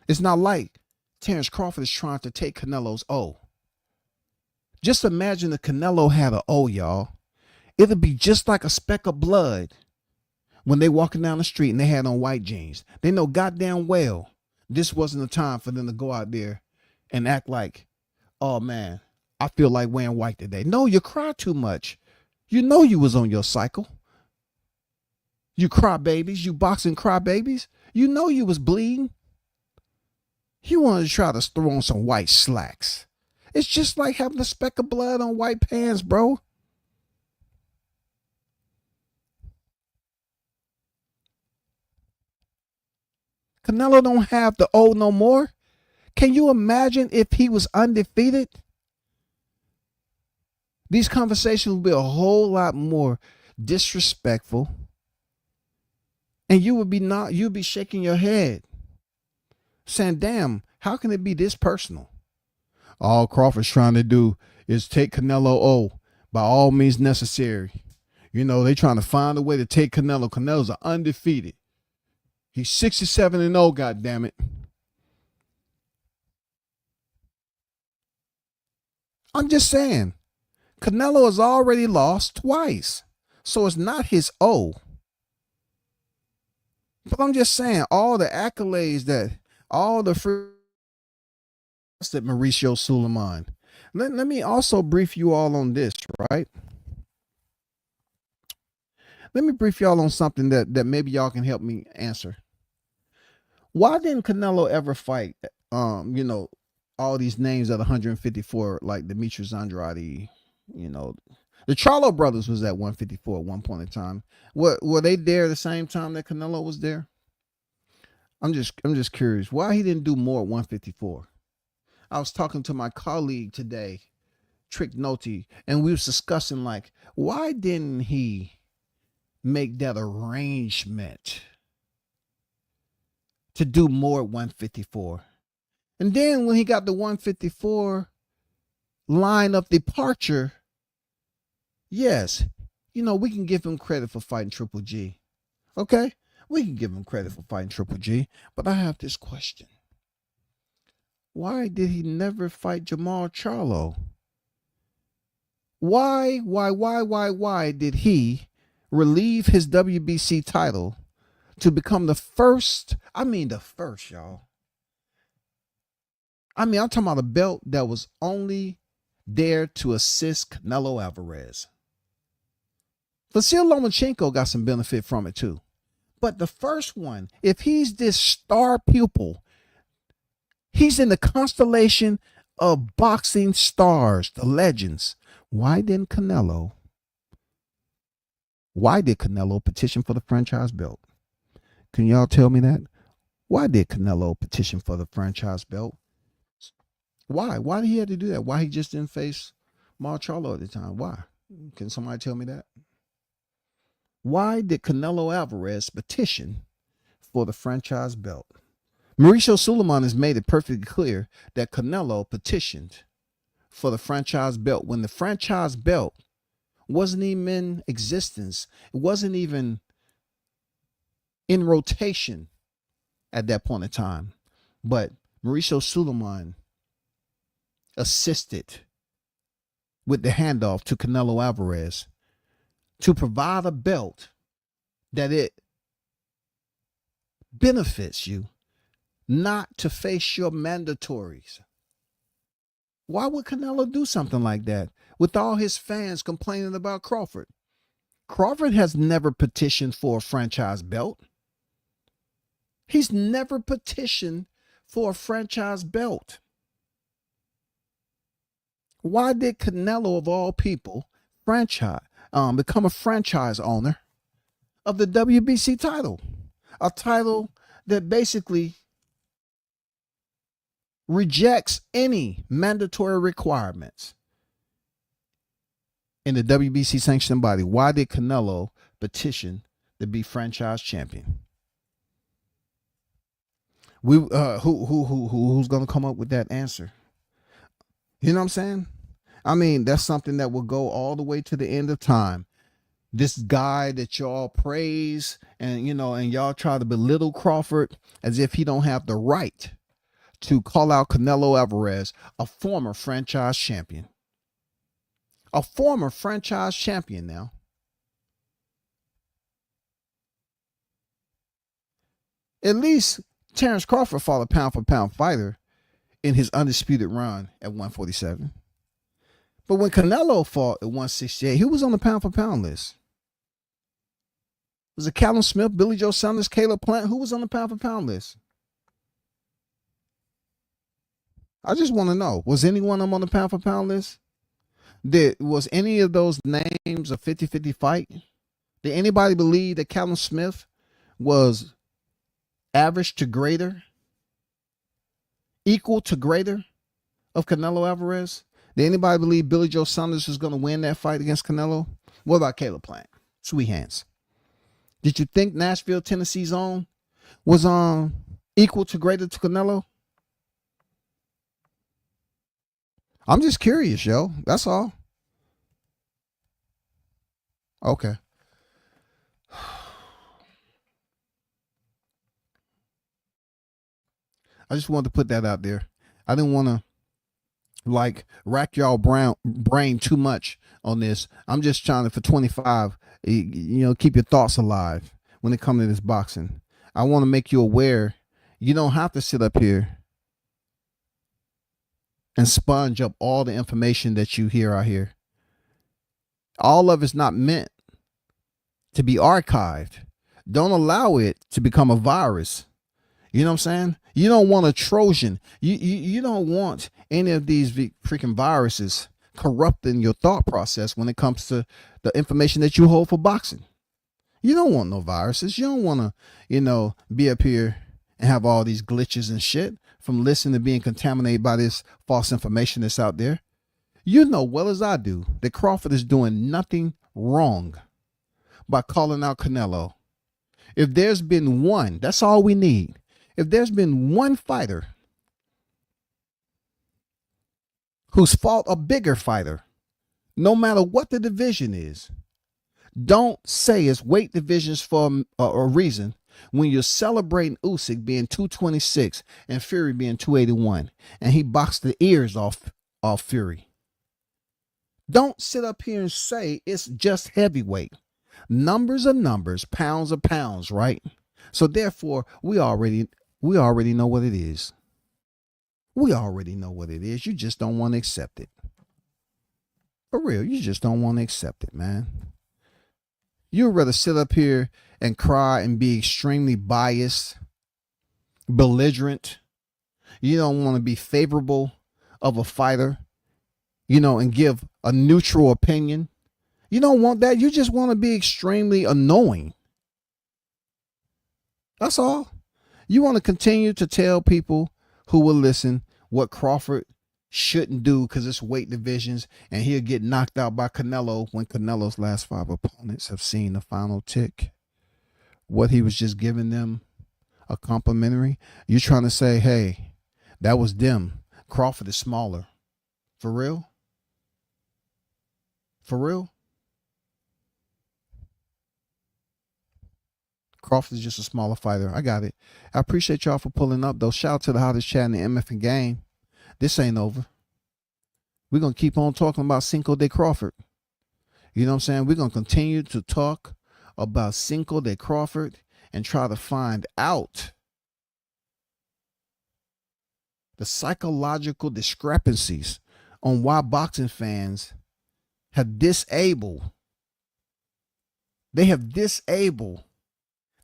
It's not like Terrence Crawford is trying to take Canelo's O. Just imagine if Canelo had an O, y'all. It'd be just like a speck of blood when they walking down the street and they had on white jeans. They know goddamn well this wasn't the time for them to go out there and act like, oh man, I feel like wearing white today. No, you cry too much. You know you was on your cycle. You cry babies, you boxing cry babies. You know you was bleeding. You wanted to try to throw on some white slacks. It's just like having a speck of blood on white pants, bro. Canelo don't have the O no more. Can you imagine if he was undefeated? These conversations would be a whole lot more disrespectful. And you'd be shaking your head, saying, damn, how can it be this personal? All Crawford's trying to do is take Canelo O by all means necessary. You know, they trying to find a way to take Canelo. Canelo's undefeated. He's 67-0, goddammit. I'm just saying, Canelo has already lost twice. So it's not his O. But I'm just saying, all the accolades that, all the that Mauricio Suleiman. Let me also brief you all on this, right? Let me brief y'all on something that maybe y'all can help me answer. Why didn't Canelo ever fight, all these names at 154, like Demetrius Andrade, the Charlo brothers was at 154 at one point in time. Were they there the same time that Canelo was there? I'm just curious why he didn't do more at 154. I was talking to my colleague today, Trick Noti, and we was discussing like, why didn't he make that arrangement to do more at 154? And then when he got the 154 line of departure, yes, we can give him credit for fighting Triple G. Okay? We can give him credit for fighting Triple G. But I have this question. Why did he never fight Jamal Charlo? Why did he relieve his WBC title to become the first, y'all. I'm talking about a belt that was only there to assist Canelo Alvarez. Vasil Lomachenko got some benefit from it too. But the first one, if he's this star pupil, he's in the constellation of boxing stars, the legends. Why did Canelo petition for the franchise belt? Can y'all tell me that? Why did Canelo petition for the franchise belt? Why? Why did he have to do that? Why he just didn't face Marcelo at the time? Why? Can somebody tell me that? Why did Canelo Alvarez petition for the franchise belt? Mauricio Suleiman has made it perfectly clear that Canelo petitioned for the franchise belt when the franchise belt wasn't even in existence. It wasn't even in rotation at that point in time. But Mauricio Suleiman assisted with the handoff to Canelo Alvarez to provide a belt that it benefits you not to face your mandatories. Why would Canelo do something like that with all his fans complaining about Crawford? Crawford has never petitioned for a franchise belt. He's never petitioned for a franchise belt. Why did Canelo, of all people, become a franchise owner of the WBC title? A title that basically rejects any mandatory requirements in the WBC sanctioning body. Why did Canelo petition to be franchise champion? Who's gonna come up with that answer? You know what I'm saying? I mean, that's something that will go all the way to the end of time. This guy that y'all praise and y'all try to belittle Crawford as if he don't have the right to call out Canelo Alvarez, a former franchise champion. A former franchise champion now. At least Terrence Crawford fought a pound-for-pound fighter in his undisputed run at 147. But when Canelo fought at 168, he was on the pound-for-pound list. Was it Callum Smith, Billy Joe Saunders, Caleb Plant? Who was on the pound-for-pound list? I just want to know, was anyone on the pound-for-pound list? Was any of those names a 50-50 fight? Did anybody believe that Callum Smith was average to greater, equal to greater of Canelo Alvarez? Did anybody believe Billy Joe Saunders was going to win that fight against Canelo? What about Caleb Plant? Sweet hands. Did you think Nashville, Tennessee's own was equal to greater to Canelo? I'm just curious, yo. That's all. Okay. I just wanted to put that out there. I didn't want to rack y'all brain too much on this. I'm just trying to, for 25, keep your thoughts alive when it comes to this boxing. I want to make you aware you don't have to sit up here and sponge up all the information that you hear out here. All of it's not meant to be archived. Don't allow it to become a virus. You know what I'm saying? You don't want a Trojan. You don't want any of these freaking viruses corrupting your thought process when it comes to the information that you hold for boxing. You don't want no viruses. You don't want to, be up here and have all these glitches and shit from listening to being contaminated by this false information that's out there. You know well as I do that Crawford is doing nothing wrong by calling out Canelo. If there's been one, that's all we need. If there's been one fighter who's fought a bigger fighter, no matter what the division is, don't say it's weight divisions for a reason when you're celebrating Usyk being 226 and Fury being 281, and he boxed the ears off Fury. Don't sit up here and say it's just heavyweight. Numbers are numbers, pounds are pounds, right? So therefore, we already know what it is. We already know what it is. You just don't want to accept it. For real, you just don't want to accept it, man. You'd rather sit up here and cry and be extremely biased, belligerent. You don't want to be favorable of a fighter, and give a neutral opinion. You don't want that. You just want to be extremely annoying. That's all. You want to continue to tell people who will listen what Crawford shouldn't do because it's weight divisions and he'll get knocked out by Canelo when Canelo's last 5 opponents have seen the final tick. What he was just giving them a complimentary. You're trying to say, hey, that was them. Crawford is smaller. For real? For real? Crawford is just a smaller fighter. I got it. I appreciate y'all for pulling up, though. Shout out to the hottest chat in the MF game. This ain't over. We're going to keep on talking about Cinco de Crawford. You know what I'm saying? We're going to continue to talk about Cinco de Crawford and try to find out the psychological discrepancies on why boxing fans have disabled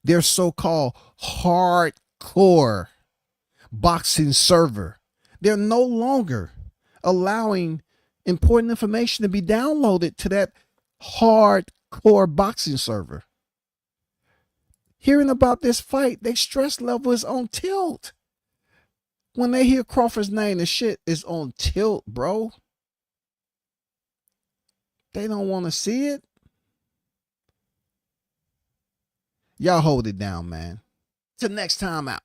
their so-called hardcore boxing server. They're no longer allowing important information to be downloaded to that hardcore boxing server. Hearing about this fight, their stress level is on tilt. When they hear Crawford's name, the shit is on tilt, bro. They don't want to see it. Y'all hold it down, man. Till next time out.